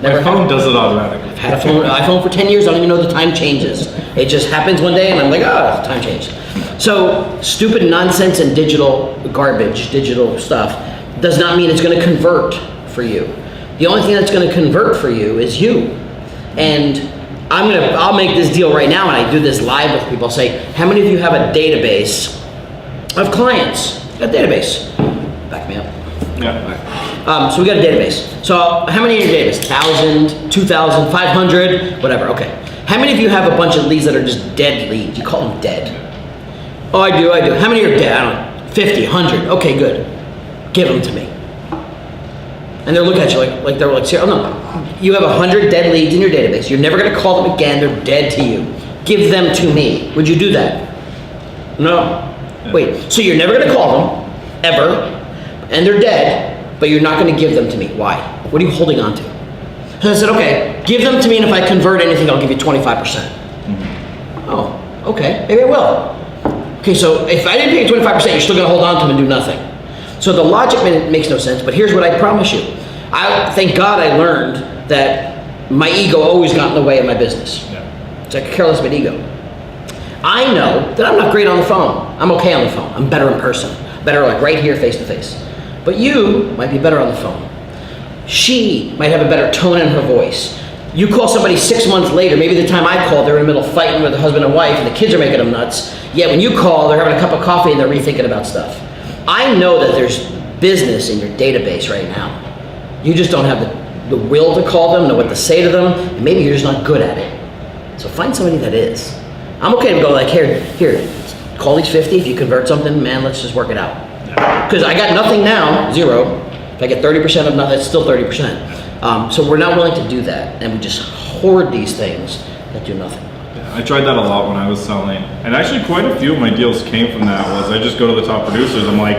My phone does it automatically. I've had an iPhone for 10 years. I don't even know the time changes. It just happens one day, and I'm like, oh, time changed. So stupid nonsense and digital garbage, digital stuff, does not mean it's going to convert for you. The only thing that's going to convert for you is you. And I'll make this deal right now, and I do this live with people. I'll say, how many of you have a database of clients? A database. Back me up. Yeah. So we got a database. So how many in your database? 1,000, 2,000, 500, whatever. Okay. How many of you have a bunch of leads that are just dead leads? You call them dead. Oh, I do. How many are dead? I don't know. 50, 100. Okay, good. Give them to me. And they're looking at you like they're like, oh no. You have 100 dead leads in your database. You're never going to call them again. They're dead to you. Give them to me. Would you do that? No. Wait. So you're never going to call them ever, and they're dead, but you're not going to give them to me. Why? What are you holding on to? So I said, okay, give them to me, and if I convert anything, I'll give you 25%. Mm-hmm. Oh, okay. Maybe I will. Okay, so if I didn't pay you 25%, you're still going to hold on to them and do nothing. So the logic makes no sense, but here's what I promise you. Thank God I learned that my ego always got in the way of my business. Yeah. It's like a careless but ego. I know that I'm not great on the phone. I'm okay on the phone. I'm better in person. Better like right here, face to face. But you might be better on the phone. She might have a better tone in her voice. You call somebody 6 months later, maybe the time I called, they're in the middle of fighting with the husband and wife, and the kids are making them nuts. Yet when you call, they're having a cup of coffee and they're rethinking about stuff. I know that there's business in your database right now. You just don't have the will to call them, know what to say to them, and maybe you're just not good at it. So find somebody that is. I'm okay to go like, here, call these 50. If you convert something, man, let's just work it out. Because I got nothing now, 0. If I get 30% of nothing, it's still 30%. So we're not willing to do that, and we just hoard these things that do nothing. Yeah, I tried that a lot when I was selling, and actually quite a few of my deals came from that. Was I just go to the top producers, I'm like,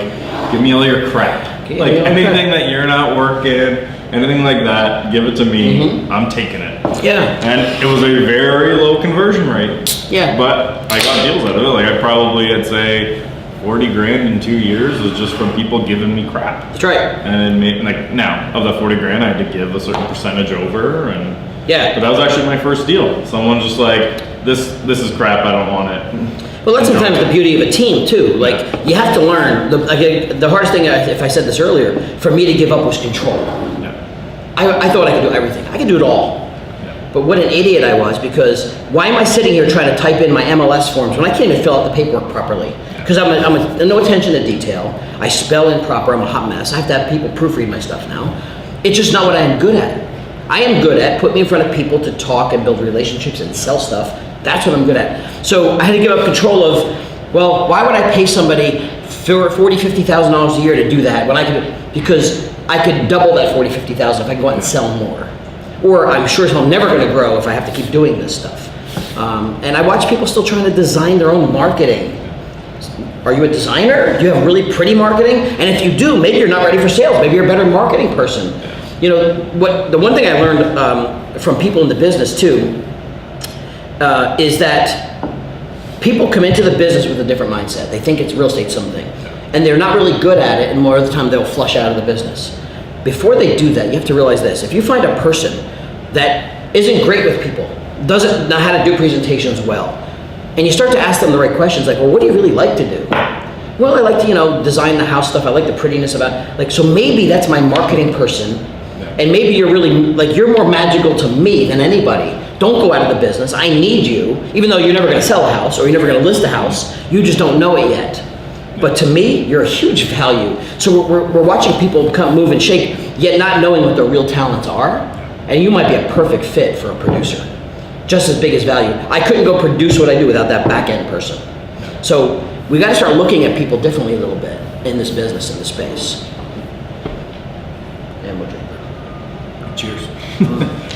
give me all your crap. Like anything that you're not working, anything like that, give it to me. I'm taking it. Yeah. And it was a very low conversion rate. Yeah. But I got deals out of it. Like I probably, I'd say 40 grand in 2 years was just from people giving me crap. That's right. And like now, of that 40 grand, I had to give a certain percentage over, and yeah. But that was actually my first deal. Someone just like, this is crap, I don't want it. Well, that's sometimes the beauty of a team too. Like you have to learn. The hardest thing, if I said this earlier, for me to give up was control. Yeah. I thought I could do everything. I could do it all. But what an idiot I was, because why am I sitting here trying to type in my MLS forms when I can't even fill out the paperwork properly? Because I'm no attention to detail. I spell improper, I'm a hot mess. I have to have people proofread my stuff now. It's just not what I am good at. I am good at put me in front of people to talk and build relationships and sell stuff. That's what I'm good at. So I had to give up control of, well, why would I pay somebody for $40,000, $50,000 a year to do that when I could, because I could double that $40,000, $50,000 if I go out and sell more. Or I'm sure I'm never going to grow if I have to keep doing this stuff. And I watch people still trying to design their own marketing. Are you a designer? Do you have really pretty marketing? And if you do, maybe you're not ready for sales. Maybe you're a better marketing person. You know, the one thing I learned from people in the business too is that people come into the business with a different mindset. They think it's real estate something. And they're not really good at it, and more of the time they'll flush out of the business. Before they do that, you have to realize this. If you find a person that isn't great with people, doesn't know how to do presentations well, and you start to ask them the right questions, like, well, what do you really like to do? Well, I like to, design the house stuff. I like the prettiness about, so maybe that's my marketing person, and maybe you're really, you're more magical to me than anybody. Don't go out of the business. I need you, even though you're never going to sell a house or you're never going to list a house. You just don't know it yet. But to me, you're a huge value. So we're watching people come, move, and shake, yet not knowing what their real talents are. And you might be a perfect fit for a producer, just as big as value. I couldn't go produce what I do without that back end person. So we got to start looking at people differently a little bit in this business, in this space. And we'll drink. Cheers.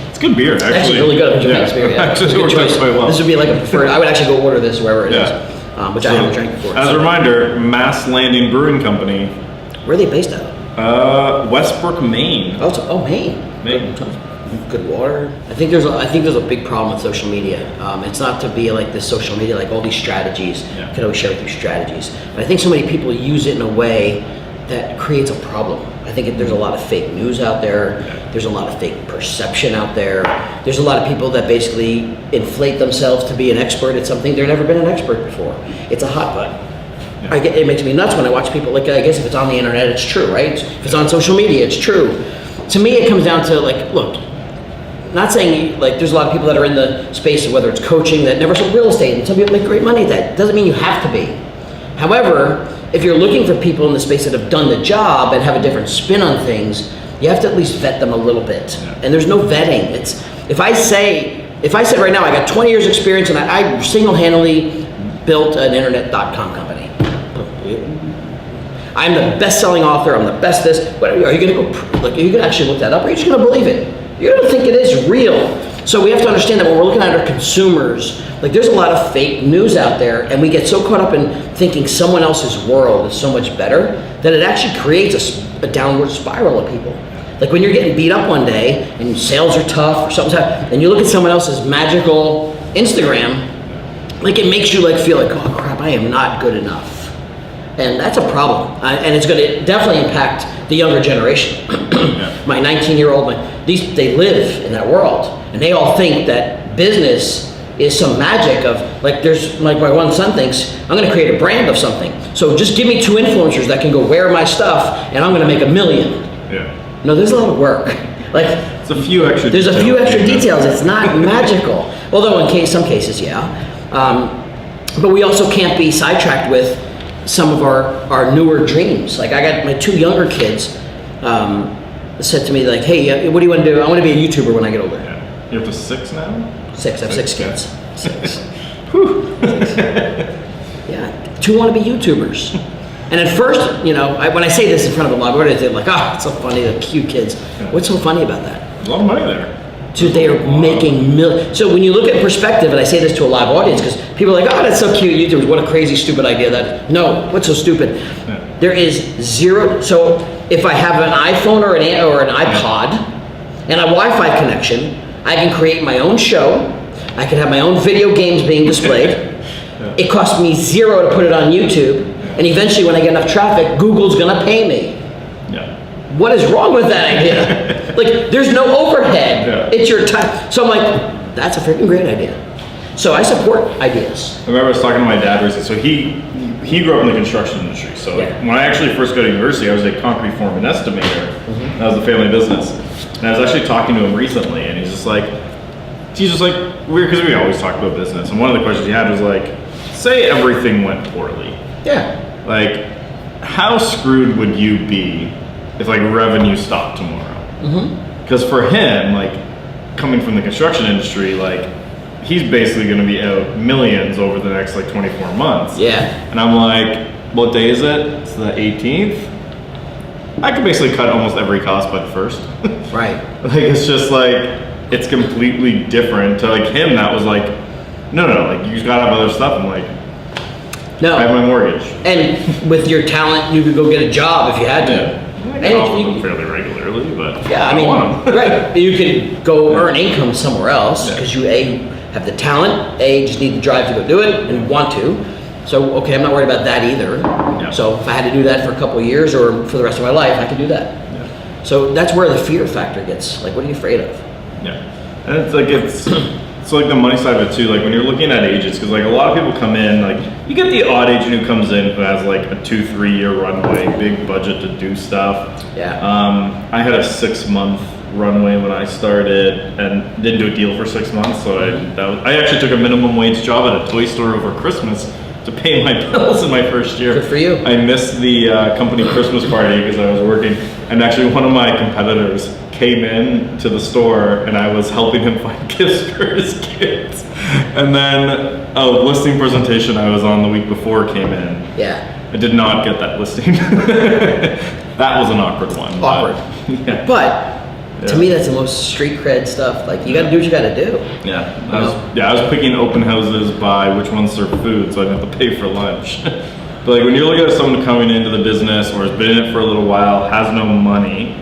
It's good beer, actually. Actually, really good. I'm enjoying this beer. Yeah. Actually, it works out quite well. This would be like a preferred. I would actually go order this wherever it is. Which I haven't drank before. As a reminder, Mass Landing Brewing Company. Where are they based out of? Westbrook, Maine. Maine. Good water. I think there's a big problem with social media. It's not to be like this social media, like all these strategies. I can always share with you strategies. But I think so many people use it in a way that creates a problem. I think there's a lot of fake news out there. There's a lot of fake perception out there. There's a lot of people that basically inflate themselves to be an expert at something they've never been an expert before. It's a hot button. It makes me nuts when I watch people, I guess if it's on the internet, it's true, right? If it's on social media, it's true. To me, it comes down to look, not saying there's a lot of people that are in the space of whether it's coaching that never sold real estate, and some people make great money at that. Doesn't mean you have to be. However, if you're looking for people in the space that have done the job and have a different spin on things, you have to at least vet them a little bit. And there's no vetting. If I said right now I got 20 years experience and I single-handedly built an internet.com company. I'm the best-selling author, I'm the best this, but are you gonna go, are you gonna actually look that up, or are you just gonna believe it? You're gonna think it is real. So we have to understand that when we're looking at our consumers, there's a lot of fake news out there, and we get so caught up in thinking someone else's world is so much better that it actually creates a downward spiral of people. When you're getting beat up one day and sales are tough or something's happening, and you look at someone else's magical Instagram, it makes you feel oh crap, I am not good enough. And that's a problem, and it's going to definitely impact the younger generation. My 19-year-old, they live in that world, and they all think that business is some magic of there's my one son thinks I'm going to create a brand of something. So just give me 2 influencers that can go wear my stuff, and I'm going to make $1 million. No, there's a lot of work. It's a few extra. There's a few extra details. It's not magical. Although in some cases, yeah. But we also can't be sidetracked with some of our newer dreams. Like I got my 2 younger kids said to me like, hey, what do you want to do? I want to be a YouTuber when I get older. Yeah. You're up to 6 now? 6. I have 6 kids. 6. Whew. 6. Yeah. 2 want to be YouTubers. And at first, when I say this in front of a live audience, they're like, oh, it's so funny, the cute kids. Yeah. What's so funny about that? There's a lot of money there. So they are making millions. So when you look at perspective, and I say this to a live audience, because people are like, oh, that's so cute, YouTubers, what a crazy, stupid idea that. No, what's so stupid? Yeah. There is zero. So if I have an iPhone or an iPod and a Wi-Fi connection, I can create my own show. I can have my own video games being displayed. Yeah. It costs me $0 to put it on YouTube. And eventually when I get enough traffic, Google's gonna pay me. Yeah. What is wrong with that idea? Like, there's no overhead. Yeah. It's your time. So I'm like, that's a freaking great idea. So I support ideas. I remember I was talking to my dad recently. So he grew up in the construction industry. So when I actually first got to university, I was a concrete foreman estimator. Mm-hmm. That was the family business. And I was actually talking to him recently, and he's just like weird, because we always talk about business. And one of the questions he had was like, say everything went poorly. Yeah. Like, how screwed would you be if like revenue stopped tomorrow? Because for him, like coming from the construction industry, like he's basically going to be out millions over the next like 24 months. Yeah. And I'm like, what day is it? It's the 18th. I could basically cut almost every cost by the 1st. Right. Like it's just like it's completely different. To like him, that was like, no, like you just gotta have other stuff. I'm like, no. I have my mortgage. And with your talent, you could go get a job if you had to. Yeah. I call them fairly regularly, but yeah, I mean, right. You could go earn income somewhere else because you have the talent, just need the drive to go do it and want to. So okay, I'm not worried about that either. Yeah. So if I had to do that for a couple of years or for the rest of my life, I could do that. Yeah. So that's where the fear factor gets. Like, what are you afraid of? Yeah, and it's like the money side of it too. Like when you're looking at agents, because like a lot of people come in, like you get the odd agent who comes in who has like a 2-3 year runway, big budget to do stuff. Yeah. I had a 6-month runway when I started and didn't do a deal for 6 months. So I actually took a minimum wage job at a toy store over Christmas to pay my bills in my first year. Good for you. I missed the company Christmas party because I was working, and actually one of my competitors came in to the store and I was helping him find gifts for his kids. And then a listing presentation I was on the week before came in. Yeah. I did not get that listing. That was an awkward one. Awkward. But to me, that's the most street cred stuff. Like, you got to do what you got to do. Yeah. I was picking open houses by which ones serve food, so I didn't have to pay for lunch. But like when you're looking at someone coming into the business or has been in it for a little while, has no money,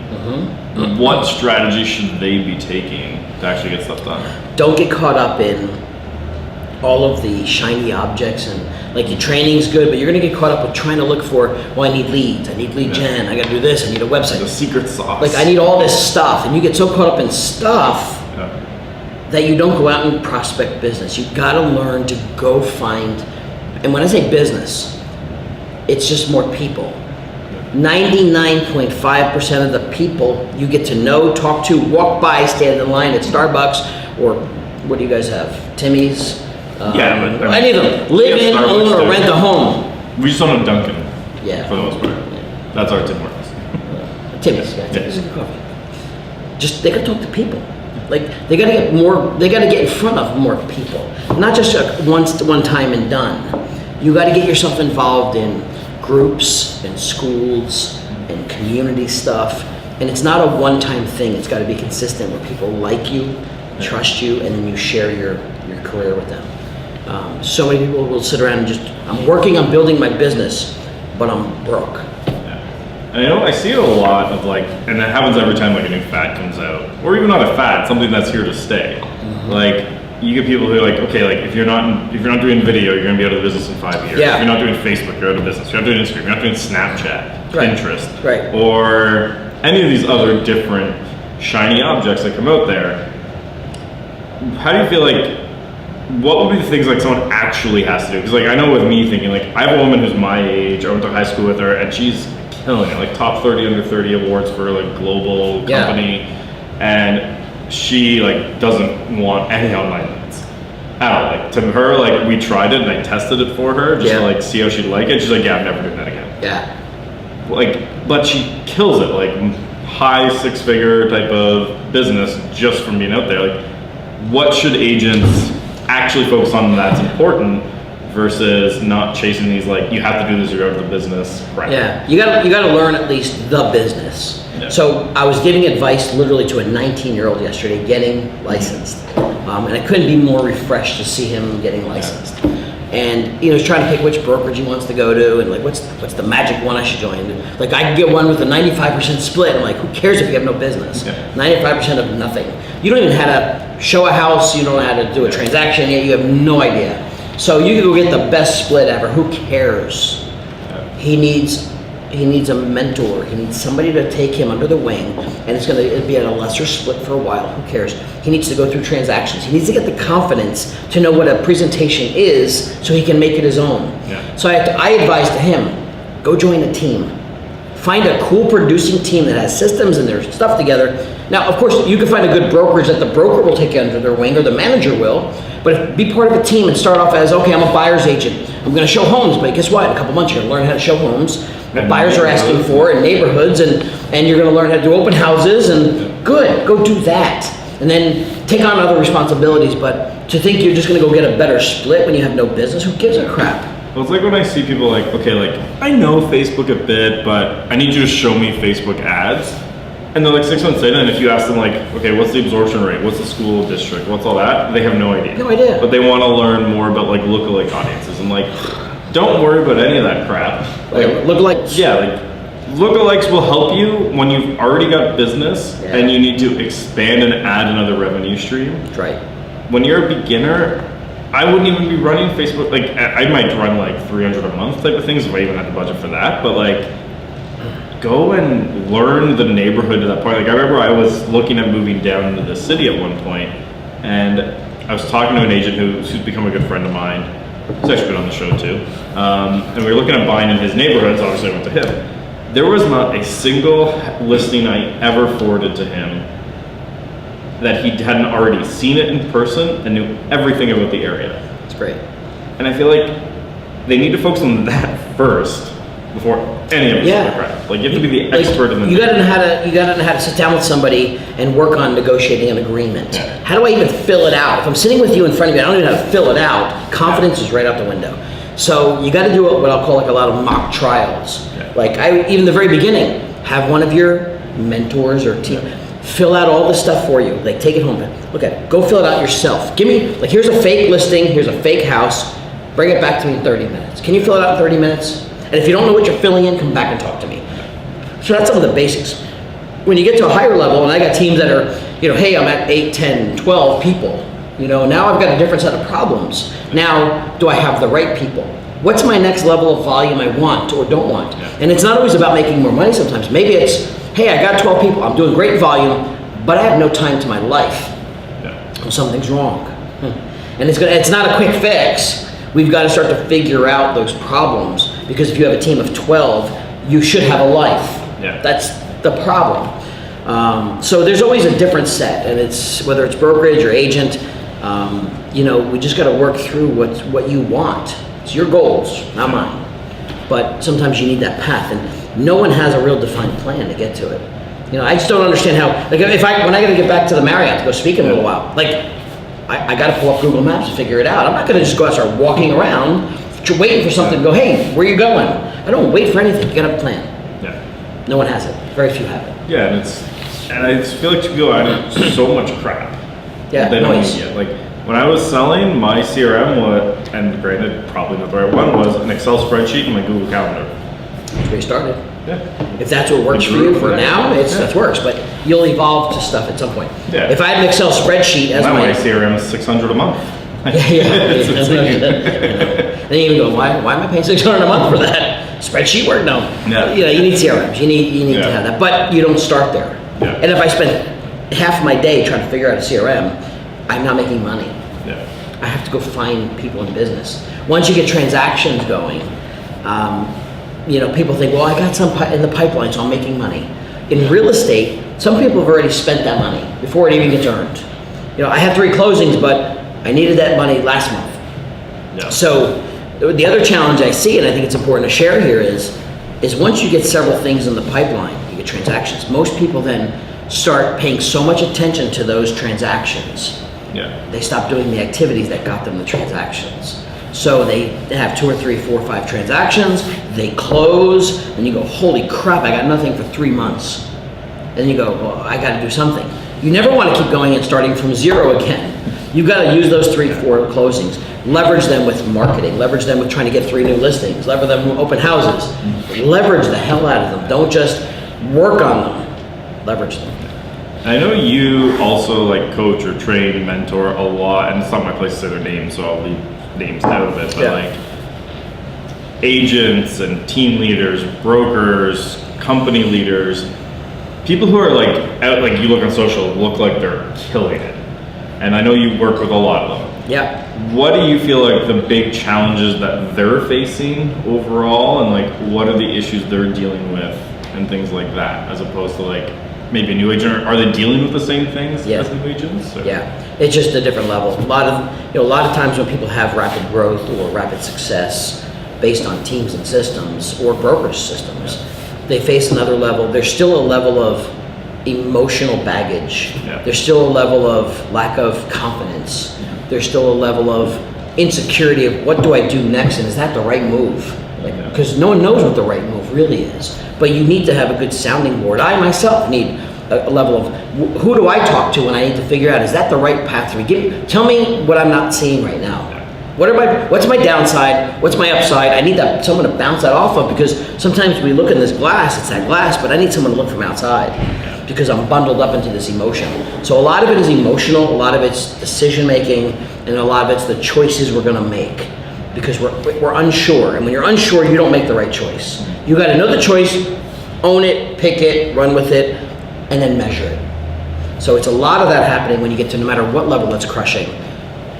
what strategy should they be taking to actually get stuff done? Don't get caught up in all of the shiny objects, and like your training's good, but you're gonna get caught up with trying to look for, well, I need leads, I need lead gen, I gotta do this, I need a website. The secret sauce. Like I need all this stuff, and you get so caught up in stuff that you don't go out and prospect business. You gotta learn to go find, and when I say business, it's just more people. 99.5% of the people you get to know, talk to, walk by, stand in line at Starbucks, or what do you guys have? Timmy's? But any of them. Live in, own, or rent a home. We just don't have Dunkin'. Yeah. For the most part. Yeah. That's our Tim Hortons. Timmy's. Yeah, Timmy's is good coffee. Just they gotta talk to people. Like they gotta get more. They gotta get in front of more people. Not just one time and done. You gotta get yourself involved in groups and schools and community stuff. And it's not a one-time thing. It's got to be consistent where people like you, trust you, and then you share your career with them. So many people will sit around and just, I'm working on building my business, but I'm broke. And I see it a lot of like, and it happens every time like a new fad comes out, or even not a fad, something that's here to stay. Like you get people who are like, okay, like if you're not doing video, you're gonna be out of the business in 5 years. Yeah. If you're not doing Facebook, you're out of business. If you're not doing Instagram, you're not doing Snapchat, Pinterest, right, or any of these other different shiny objects that come out there. How do you feel like? What would be the things like someone actually has to do? Because like I know with me thinking like I have a woman who's my age, I went to high school with her, and she's killing it, like top 30 under 30 awards for like global company, and she like doesn't want any online leads I don't know, like to her, like we tried it and I tested it for her just to like see how she'd like it. She's like, yeah, I'm never doing that again. Yeah. Like, but she kills it, like high 6-figure type of business just from being out there. Like, what should agents actually focus on that's important versus not chasing these, like, you have to do this or you're out of the business, right? Yeah, you gotta learn at least the business. Yeah. So I was giving advice literally to a 19-year-old yesterday getting licensed. And I couldn't be more refreshed to see him getting licensed. Yeah. And he's trying to pick which brokerage he wants to go to, and like what's the magic one I should join. Like I could get one with a 95% split. I'm like, who cares if you have no business? 95% of nothing. You don't even know how to show a house. You don't know how to do a transaction yet. You have no idea. So you can go get the best split ever. Who cares? Yeah. He needs a mentor. He needs somebody to take him under the wing, and it's going to be at a lesser split for a while. Who cares? He needs to go through transactions. He needs to get the confidence to know what a presentation is so he can make it his own. Yeah. So I advise to him, go join a team. Find a cool producing team that has systems and their stuff together. Now, of course, you can find a good brokerage that the broker will take you under their wing or the manager will, but be part of a team and start off as, okay, I'm a buyer's agent. I'm going to show homes, but guess what? In a couple months, you're going to learn how to show homes. What buyers are asking for in neighborhoods, and you're going to learn how to do open houses, and good, go do that. And then take on other responsibilities, but to think you're just going to go get a better split when you have no business, who gives a crap? Well, it's like when I see people like, okay, like, I know Facebook a bit, but I need you to show me Facebook ads. And they're like 6 months in, and if you ask them like, okay, what's the absorption rate? What's the school district? What's all that? They have no idea. No idea. But they want to learn more about like lookalike audiences. And like, don't worry about any of that crap. Like lookalikes? Yeah, like lookalikes will help you when you've already got business and you need to expand and add another revenue stream. That's right. When you're a beginner, I wouldn't even be running Facebook. Like I might run like 300 a month type of things if I even had the budget for that. But like, go and learn the neighborhood to that point. Like I remember I was looking at moving down into the city at one point, and I was talking to an agent who's become a good friend of mine. He's actually been on the show too. And we were looking at buying in his neighborhood, so obviously I went to him. There was not a single listing I ever forwarded to him that he hadn't already seen it in person and knew everything about the area. That's great. And I feel like they need to focus on that first before any of this other crap. Like you have to be the expert in the you gotta know how to sit down with somebody and work on negotiating an agreement. Yeah. How do I even fill it out? If I'm sitting with you in front of you, I don't even know how to fill it out. Confidence is right out the window. So you got to do what I'll call like a lot of mock trials. Yeah. Like even the very beginning, have one of your mentors or team fill out all the stuff for you. Like take it home, look at it, go fill it out yourself. Give me like here's a fake listing, here's a fake house. Bring it back to me in 30 minutes. Can you fill it out in 30 minutes? And if you don't know what you're filling in, come back and talk to me. So that's some of the basics. When you get to a higher level, and I got teams that are, hey, I'm at 8, 10, 12 people. Now I've got a different set of problems. Now, do I have the right people? What's my next level of volume I want or don't want? And it's not always about making more money sometimes. Maybe it's, hey, I got 12 people. I'm doing great volume, but I have no time to my life. Well, something's wrong. And it's not a quick fix. We've got to start to figure out those problems, because if you have a team of 12, you should have a life. Yeah. That's the problem. So there's always a different set, and it's whether it's brokerage or agent. We just got to work through what you want. It's your goals, not mine. But sometimes you need that path, and no one has a real defined plan to get to it. I just don't understand how. Like when I got to get back to the Marriott to go speak in a little while, like. I got to pull up Google Maps to figure it out. I'm not going to just go out and start walking around waiting for something to go, hey, where are you going? I don't wait for anything. You got to have a plan. Yeah. No one has it. Very few have it. Yeah, and I just feel like people are so much crap. Yeah, they don't need it. Like when I was selling, my CRM and granted, probably not the right one, was an Excel spreadsheet and my Google Calendar. That's where you started. Yeah. If that's what works for you for now, that works. But you'll evolve to stuff at some point. Yeah. If I had an Excel spreadsheet as my CRM is $600 a month. Then you even go, why am I paying $600 a month for that spreadsheet work? No. Yeah. You need CRMs. You need to have that. But you don't start there. Yeah. And if I spend half my day trying to figure out a CRM, I'm not making money. Yeah. I have to go find people in business. Once you get transactions going. People think, well, I got some in the pipeline, so I'm making money. In real estate, some people have already spent that money before it even gets earned. I have 3 closings, but I needed that money last month. Yeah. So the other challenge I see, and I think it's important to share here, is once you get several things in the pipeline, you get transactions. Most people then start paying so much attention to those transactions. Yeah. They stop doing the activities that got them the transactions. So they have 2 or 3, 4 or 5 transactions, they close, and you go, holy crap, I got nothing for 3 months. Then you go, well, I gotta do something. You never wanna keep going and starting from zero again. You've gotta use those 3 to 4 closings. Leverage them with marketing, leverage them with trying to get 3 new listings, leverage them with open houses. Leverage the hell out of them. Don't just work on them, leverage them. I know you also like coach or train, mentor a lot, and it's not my place to say their names, so I'll leave names out of it, but like agents and team leaders, brokers, company leaders, people who are like out, like you look on social, look like they're killing it. And I know you work with a lot of them. Yeah. What do you feel like the big challenges that they're facing overall, and like what are the issues they're dealing with and things like that, as opposed to like maybe a new agent? Are they dealing with the same things as new agents? Or? Yeah, it's just a different level. A lot of times when people have rapid growth or rapid success based on teams and systems or brokerage systems, they face another level. There's still a level of emotional baggage. Yeah. There's still a level of lack of confidence. There's still a level of insecurity of what do I do next, and is that the right move? Because no one knows what the right move really is. But you need to have a good sounding board. I myself need a level of who do I talk to when I need to figure out, is that the right path for me? Tell me what I'm not seeing right now. What's my downside? What's my upside? I need someone to bounce that off of, because sometimes we look in this glass, it's that glass, but I need someone to look from outside because I'm bundled up into this emotion. So a lot of it is emotional, a lot of it's decision making, and a lot of it's the choices we're gonna make because we're unsure. And when you're unsure, you don't make the right choice. You gotta know the choice, own it, pick it, run with it, and then measure it. So it's a lot of that happening when you get to no matter what level it's crushing,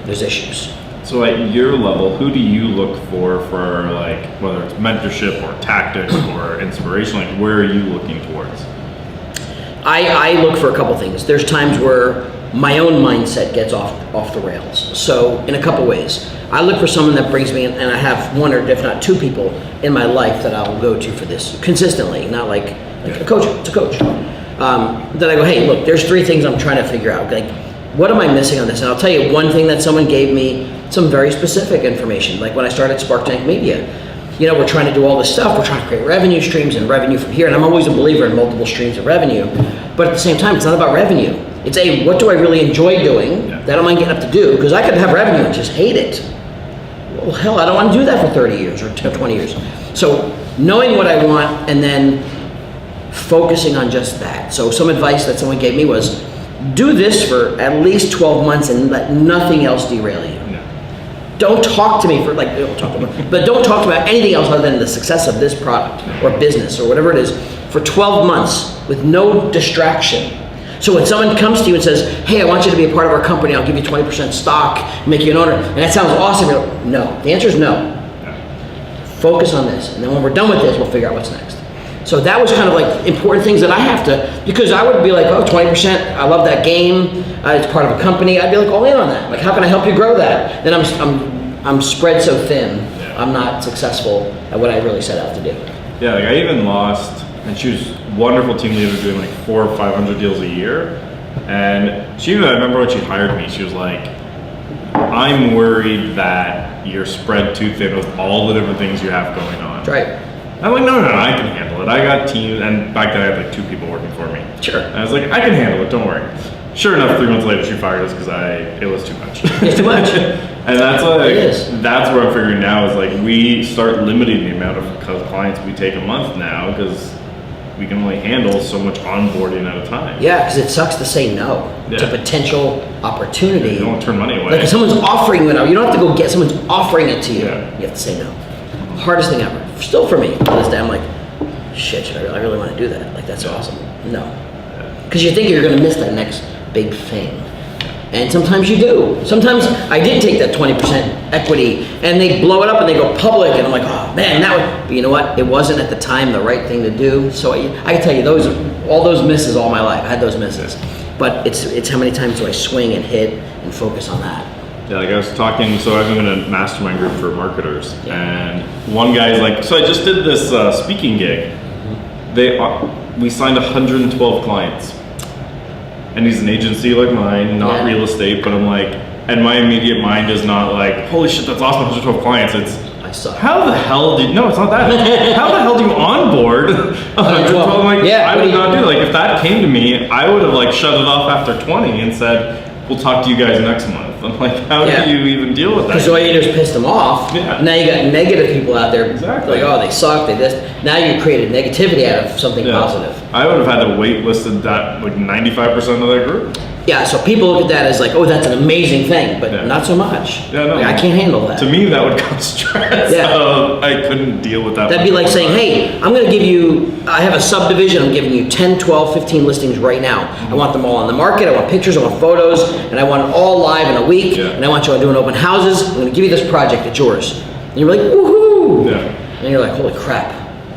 there's issues. So at your level, who do you look for like, whether it's mentorship or tactics or inspiration, like where are you looking towards? I look for a couple things. There's times where my own mindset gets off the rails. So in a couple ways, I look for someone that brings me in, and I have 1 or if not 2 people in my life that I'll go to for this consistently, not like a coach, it's a coach. That I go, hey, look, there's 3 things I'm trying to figure out. Like, what am I missing on this? And I'll tell you one thing that someone gave me some very specific information. Like when I started Sparktank Media, we're trying to do all this stuff. We're trying to create revenue streams and revenue from here. And I'm always a believer in multiple streams of revenue. But at the same time, it's not about revenue. It's what do I really enjoy doing that I don't mind getting up to do? Because I could have revenue and just hate it. Well, hell, I don't want to do that for 30 years or 20 years. So knowing what I want and then focusing on just that. So some advice that someone gave me was, do this for at least 12 months and let nothing else derail you. Don't talk to me for but don't talk about anything else other than the success of this product or business or whatever it is for 12 months with no distraction. So when someone comes to you and says, hey, I want you to be a part of our company, I'll give you 20% stock, make you an owner, and that sounds awesome, you're like, no. The answer is no. Focus on this, and then when we're done with this, we'll figure out what's next. So that was kind of like important things that I have to, because I would be like, oh, 20%, I love that game, it's part of a company, I'd be like all in on that. Like, how can I help you grow that? Then I'm spread so thin, I'm not successful at what I really set out to do. Yeah, like I even lost, and she was a wonderful team leader doing like 400 or 500 deals a year. And I remember when she hired me, she was like, I'm worried that you're spread too thin with all the different things you have going on. That's right. I'm like, no, I can handle it. I got teams, and back then I had like 2 people working for me. Sure. And I was like, I can handle it, don't worry. Sure enough, 3 months later she fired us because it was too much. It's too much. And that's like, it is. That's what I'm figuring now is like we start limiting the amount of clients we take a month now because we can only handle so much onboarding at a time. Yeah, because it sucks to say no to potential opportunity. You don't want to turn money away. Like if someone's offering you, you don't have to go get, someone's offering it to you. Yeah. You have to say no. Hardest thing ever. Still for me, to this day, I'm like, shit, I really want to do that. Like, that's awesome. No. Because you think you're going to miss that next big thing. And sometimes you do. Sometimes I did take that 20% equity and they blow it up and they go public and I'm like, oh man, but you know what? It wasn't at the time the right thing to do. So I can tell you all those misses all my life. I had those misses. But it's how many times do I swing and hit and focus on that. Yeah, like I was talking, so I'm in a mastermind group for marketers, and one guy's like, so I just did this speaking gig. We signed 112 clients, and he's an agency like mine, not real estate, but I'm like, and my immediate mind is not like, holy shit, that's awesome, 112 clients. It's, I suck. how the hell did, no, it's not that. How the hell do you onboard 112? I'm like, I would not do, like, if that came to me, I would have like shut it off after 20 and said, we'll talk to you guys next month. I'm like, how do you even deal with that? Because all you do is piss them off. Yeah. Now you got negative people out there. Exactly. Like, oh, they suck, they this. Now you created negativity out of something positive. I would have had to wait listed that like 95% of that group. Yeah, so people look at that as like, oh, that's an amazing thing, but not so much. Yeah, no. Like, I can't handle that. To me, that would cause stress. Yeah. I couldn't deal with that. That'd be like saying, hey, I'm going to give you, I have a subdivision, I'm giving you 10, 12, 15 listings right now. I want them all on the market, I want pictures, I want photos, and I want it all live in a week, and I want you all doing open houses. I'm going to give you this project, it's yours. And you're like, woohoo! Yeah. And you're like, holy crap.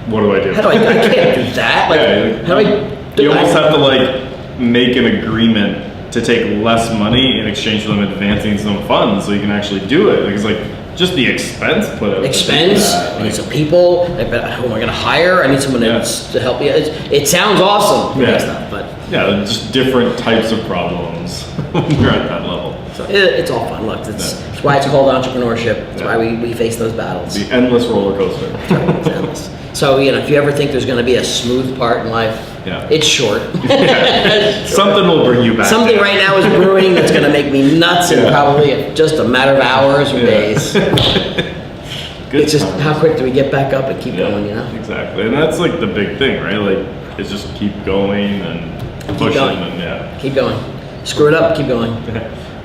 What do I do? How do I can't do that. Like, how do I do You almost have to like make an agreement to take less money in exchange for them advancing some funds so you can actually do it. Like, it's like just the expense put out. Expense, I need some people, who am I going to hire? I need someone to help you. It sounds awesome, stuff, but yeah, just different types of problems when you're at that level. So it's all fun. Look, that's why it's called entrepreneurship. That's why we face those battles. The endless roller coaster. That's right, it's endless. So, if you ever think there's going to be a smooth part in life, it's short. Something will bring you back. Something right now is brewing that's going to make me nuts in probably just a matter of hours or days. It's just how quick do we get back up and keep going, Exactly, and that's like the big thing, right? Like, it's just keep going and pushing and keep going. Screw it up, keep going.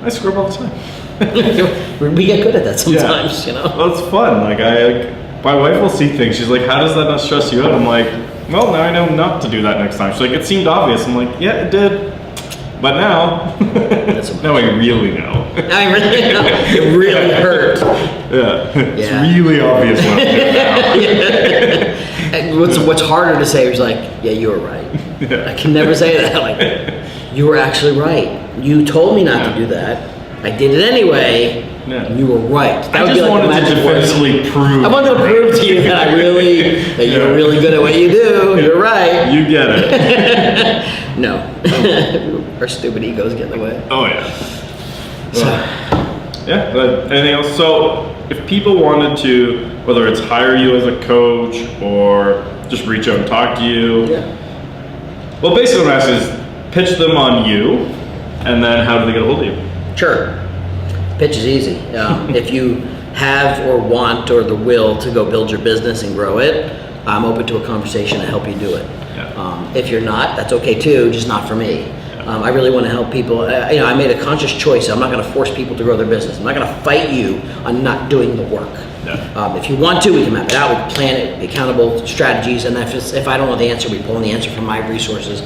I screw up all the time. We get good at that sometimes, Well, it's fun. Like my wife will see things. She's like, "How does that not stress you out?" I'm like, "Well, now I know not to do that next time." She's like, "It seemed obvious." I'm like, "Yeah, it did, but now, now I really know." I really know. It really hurt. It's really obvious what I'm doing now. And what's harder to say is like, "Yeah, you were right." I can never say that. Like, you were actually right. You told me not to do that. I did it anyway. And you were right. I just wanted to defensively prove. I wanted to prove to you that you're really good at what you do. You're right. You get it. No. Our stupid egos get in the way. Oh yeah. But anything else? So if people wanted to, whether it's hire you as a coach or just reach out and talk to you, well, basically what I'm asking is pitch them on you, and then how do they get a hold of you? Sure. Pitch is easy. If you have or want or the will to go build your business and grow it, I'm open to a conversation to help you do it. If you're not, that's okay too, just not for me. I really want to help people. I made a conscious choice. I'm not going to force people to grow their business. I'm not going to fight you on not doing the work. If you want to, we can map it out, we can plan it, be accountable, strategies, and if I don't know the answer, we pull in the answer from my resources.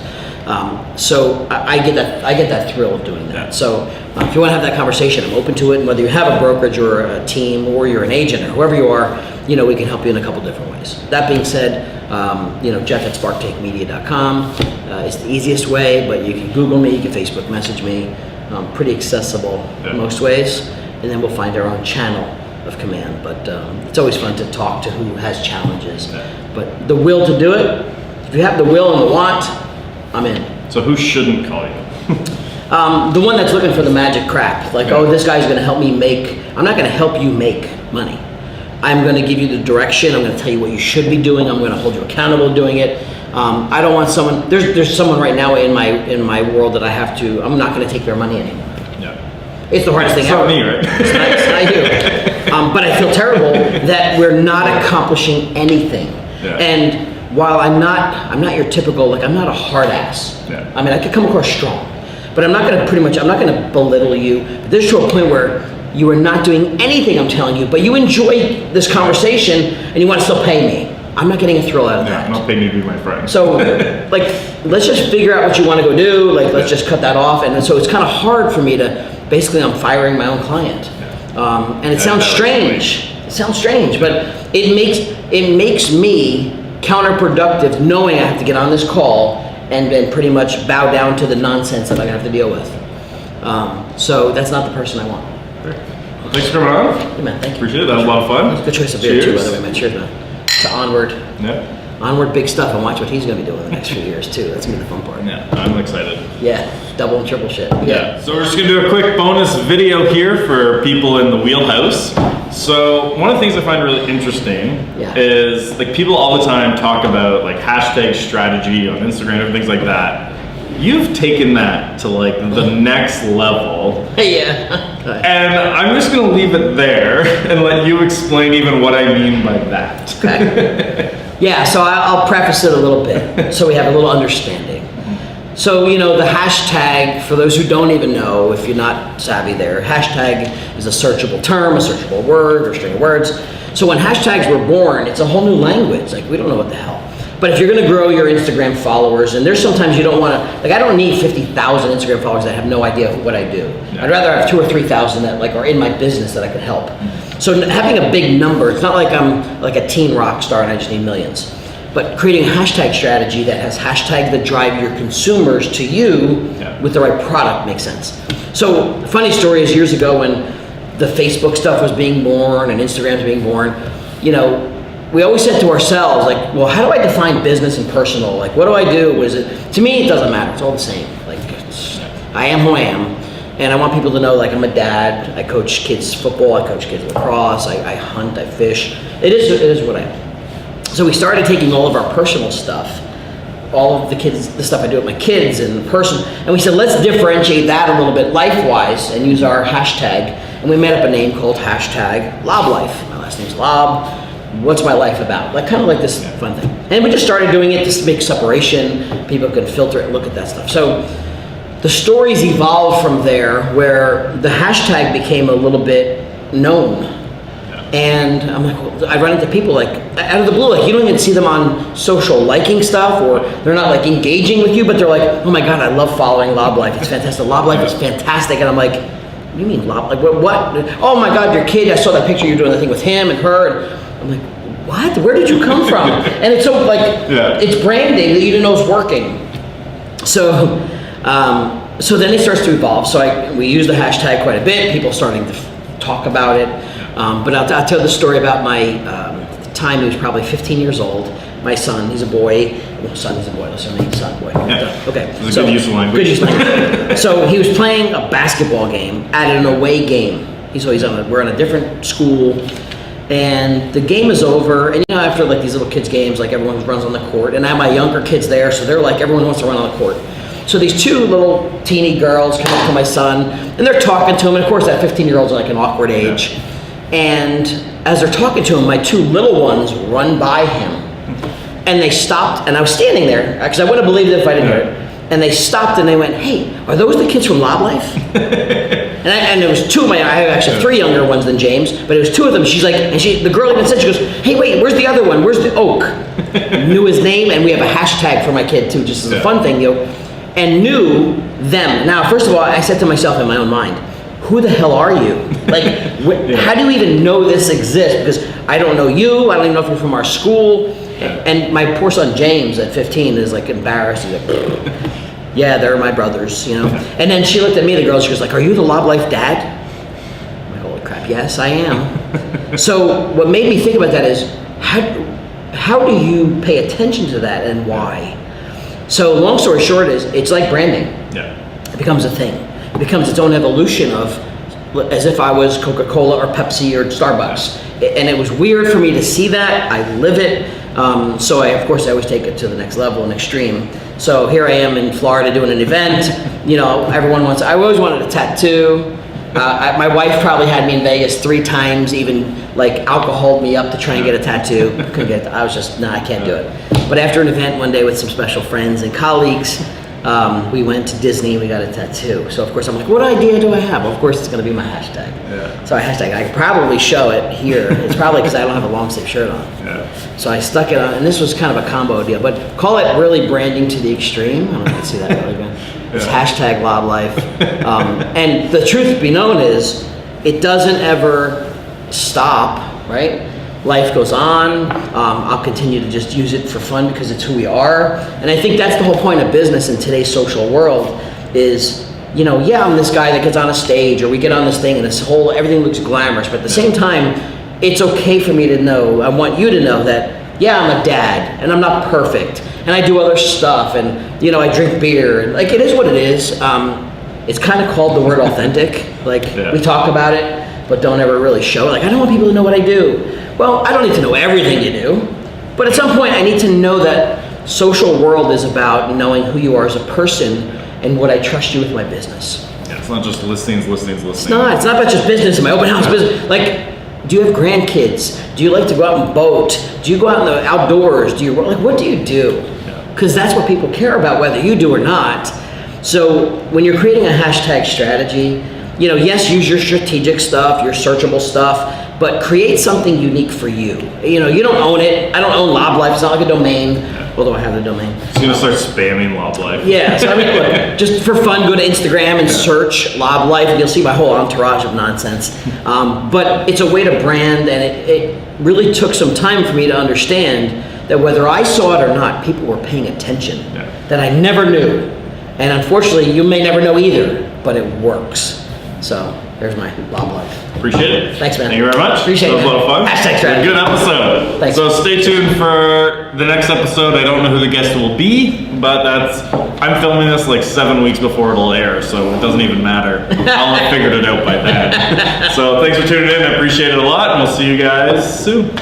So I get that thrill of doing that. So if you want to have that conversation, I'm open to it. And whether you have a brokerage or a team or you're an agent or whoever you are, we can help you in a couple different ways. That being said, Jeff at Sparktankmedia.com is the easiest way, but you can Google me, you can Facebook message me. Pretty accessible in most ways, and then we'll find our own channel of command. But it's always fun to talk to who has challenges. But the will to do it, if you have the will and the want, I'm in. So who shouldn't call you? The one that's looking for the magic crap. Like, oh, this guy's going to help me make. I'm not going to help you make money. I'm going to give you the direction. I'm going to tell you what you should be doing. I'm going to hold you accountable doing it. I don't want someone. There's someone right now in my world that I have to. I'm not going to take their money anymore. It's the hardest thing ever. It's not me, right? It's not you. But I feel terrible that we're not accomplishing anything. And while I'm not your typical, like, I'm not a hard ass. I mean, I could come across strong, but I'm not going to belittle you. But there's to a point where you are not doing anything I'm telling you, but you enjoy this conversation and you want to still pay me. I'm not getting a thrill out of that. I'm not paying you to be my friend. So, like, let's just figure out what you want to go do. Like, let's just cut that off. And so it's kind of hard for me to, basically, I'm firing my own client. And it sounds strange. It sounds strange, but it makes me counterproductive knowing I have to get on this call and then pretty much bow down to the nonsense that I'm going to have to deal with. So that's not the person I want. Thanks for coming on. Hey, man, thank you. Appreciate it. That was a lot of fun. Good choice of beer, too, by Cheers. the way, man. Cheers, man. To Onward. Yeah. Onward, big stuff, and watch what he's going to be doing in the next few years, too. That's going to be the fun part. Yeah, I'm excited. Yeah, double and triple shit. Yeah. So we're just gonna do a quick bonus video here for people in the wheelhouse. So one of the things I find really interesting is like people all the time talk about like hashtag strategy on Instagram and things like that. You've taken that to like the next level. Yeah. And I'm just gonna leave it there and let you explain even what I mean by that. Okay. Yeah, so I'll preface it a little bit so we have a little understanding. So, you know, the hashtag, for those who don't even know, if you're not savvy there, hashtag is a searchable term, a searchable word, or string of words. So when hashtags were born, it's a whole new language. Like, we don't know what the hell. But if you're gonna grow your Instagram followers, and there's sometimes you don't wanna, like I don't need 50,000 Instagram followers that have no idea what I do. Yeah. I'd rather have 2,000 or 3,000 that like are in my business that I can help. So having a big number, it's not like I'm like a teen rock star and I just need millions. But creating a hashtag strategy that has hashtags that drive your consumers to you with the right product makes sense. So funny story is years ago when the Facebook stuff was being born and Instagram was being born, you know, we always said to ourselves, like, well, how do I define business and personal? Like, what do I do? Is it, to me, it doesn't matter. It's all the same. Like, I am who I am. And I want people to know, like, I'm a dad. I coach kids football. I coach kids lacrosse. I hunt. I fish. It is what I am. So we started taking all of our personal stuff, all of the stuff I do with my kids and the person, and we said, let's differentiate that a little bit life-wise and use our hashtag. And we made up a name called hashtag Lobb Life. My last name's Lobb. What's my life about? Like kind of like this fun thing. And we just started doing it to make separation. People can filter it and look at that stuff. So the stories evolved from there where the hashtag became a little bit known. And I'm like, well, I run into people like out of the blue, like you don't even see them on social liking stuff, or they're not like engaging with you, but they're like, oh my God, I love following Lobb Life. It's fantastic. Lobb Life is fantastic. And I'm like, what do you mean Lobb? Like what? Oh my God, your kid, I saw that picture, you're doing the thing with him and her. And I'm like, what? Where did you come from? And it's so like, it's branding that you didn't know was working. So, so then it starts to evolve. So we use the hashtag quite a bit. People starting to talk about it. But I'll tell the story about my time. He was probably 15 years old. My son, he's a boy. Well, son, he's a boy. Let's say son, boy. Yeah. Okay. So, good use of language. Good use of language. So he was playing a basketball game at an away game. We're on a different school, and the game is over. And you know, after like these little kids' games, like everyone runs on the court, and I have my younger kids there, so they're like everyone wants to run on the court. So these two little teeny girls come up to my son, and they're talking to him. And of course, that 15-year-old's like an awkward age. Yeah. And as they're talking to him, my two little ones run by him. And they stopped, and I was standing there, because I wouldn't have believed it if I didn't hear it. And they stopped and they went, hey, are those the kids from Lobb Life? and it was two of I have actually 3 younger ones than James, but it was 2 of them. She's like, and the girl even said, she goes, hey, wait, where's the other one? Where's the Oak? Knew his name, and we have a hashtag for my kid too, just as a fun thing, you know, and knew them. Now, first of all, I said to myself in my own mind, who the hell are you? Like, how do you even know this exists? Because I don't know you, I don't even know if you're from our school. And my poor son James at 15 is like embarrassed. He's like, yeah, they're my brothers, you know. And then she looked at me, the girl, she was like, are you the Lobb Life dad? I'm like, holy crap, yes, I am. So what made me think about that is, how do you pay attention to that and why? So long story short is, it's like branding. Yeah. It becomes a thing. It becomes its own evolution of, as if I was Coca-Cola or Pepsi or Starbucks. And it was weird for me to see that. I live it. So of course I always take it to the next level and extreme. So here I am in Florida doing an event. You know, I always wanted a tattoo. My wife probably had me in Vegas 3 times, even like alcoholed me up to try and get a tattoo. Couldn't get it. I was just, I can't do it. But after an event one day with some special friends and colleagues, we went to Disney and we got a tattoo. So of course I'm like, what idea do I have? Well, of course it's gonna be my hashtag. Yeah. So I could probably show it here. It's probably because I don't have a long sleeve shirt on. Yeah. So I stuck it on, and this was kind of a combo deal, but call it really branding to the extreme. I don't know if you can see that really good. It's hashtag Lobb Life. And the truth be known is, it doesn't ever stop, right? Life goes on. I'll continue to just use it for fun because it's who we are. And I think that's the whole point of business in today's social world is yeah, I'm this guy that gets on a stage, or we get on this thing and everything looks glamorous, but at the same time, it's okay for me to know, I want you to know that, yeah, I'm a dad, and I'm not perfect, and I do other stuff, and, I drink beer, and like, it is what it is. It's kind of called the word authentic. We talk about it, but don't ever really show it. Like, I don't want people to know what I do. Well, I don't need to know everything you do, but at some point I need to know that social world is about knowing who you are as a person and would I trust you with my business. Yeah, it's not just listings. It's not about just business, my open house business. Like, do you have grandkids? Do you like to go out and boat? Do you go out in the outdoors? What do you do? Because that's what people care about, whether you do or not. So when you're creating a hashtag strategy, yes, use your strategic stuff, your searchable stuff, but create something unique for you. You don't own it. I don't own Lob Life. It's not like a domain, although I have the domain. Just gonna start spamming Lob Life. Yeah, so look, just for fun, go to Instagram and search Lob Life, and you'll see my whole entourage of nonsense. But it's a way to brand, and it really took some time for me to understand that whether I saw it or not, people were paying attention that I never knew. And unfortunately, you may never know either, but it works. So there's my Lob Life. Appreciate it. Thanks, man. Thank you very much. Appreciate it. That was a lot of fun. Hashtag strategy. Good episode. Thanks. So stay tuned for the next episode. I don't know who the guest will be, but I'm filming this like 7 weeks before it'll air, so it doesn't even matter. I'll have figured it out by then. So thanks for tuning in. I appreciate it a lot, and we'll see you guys soon.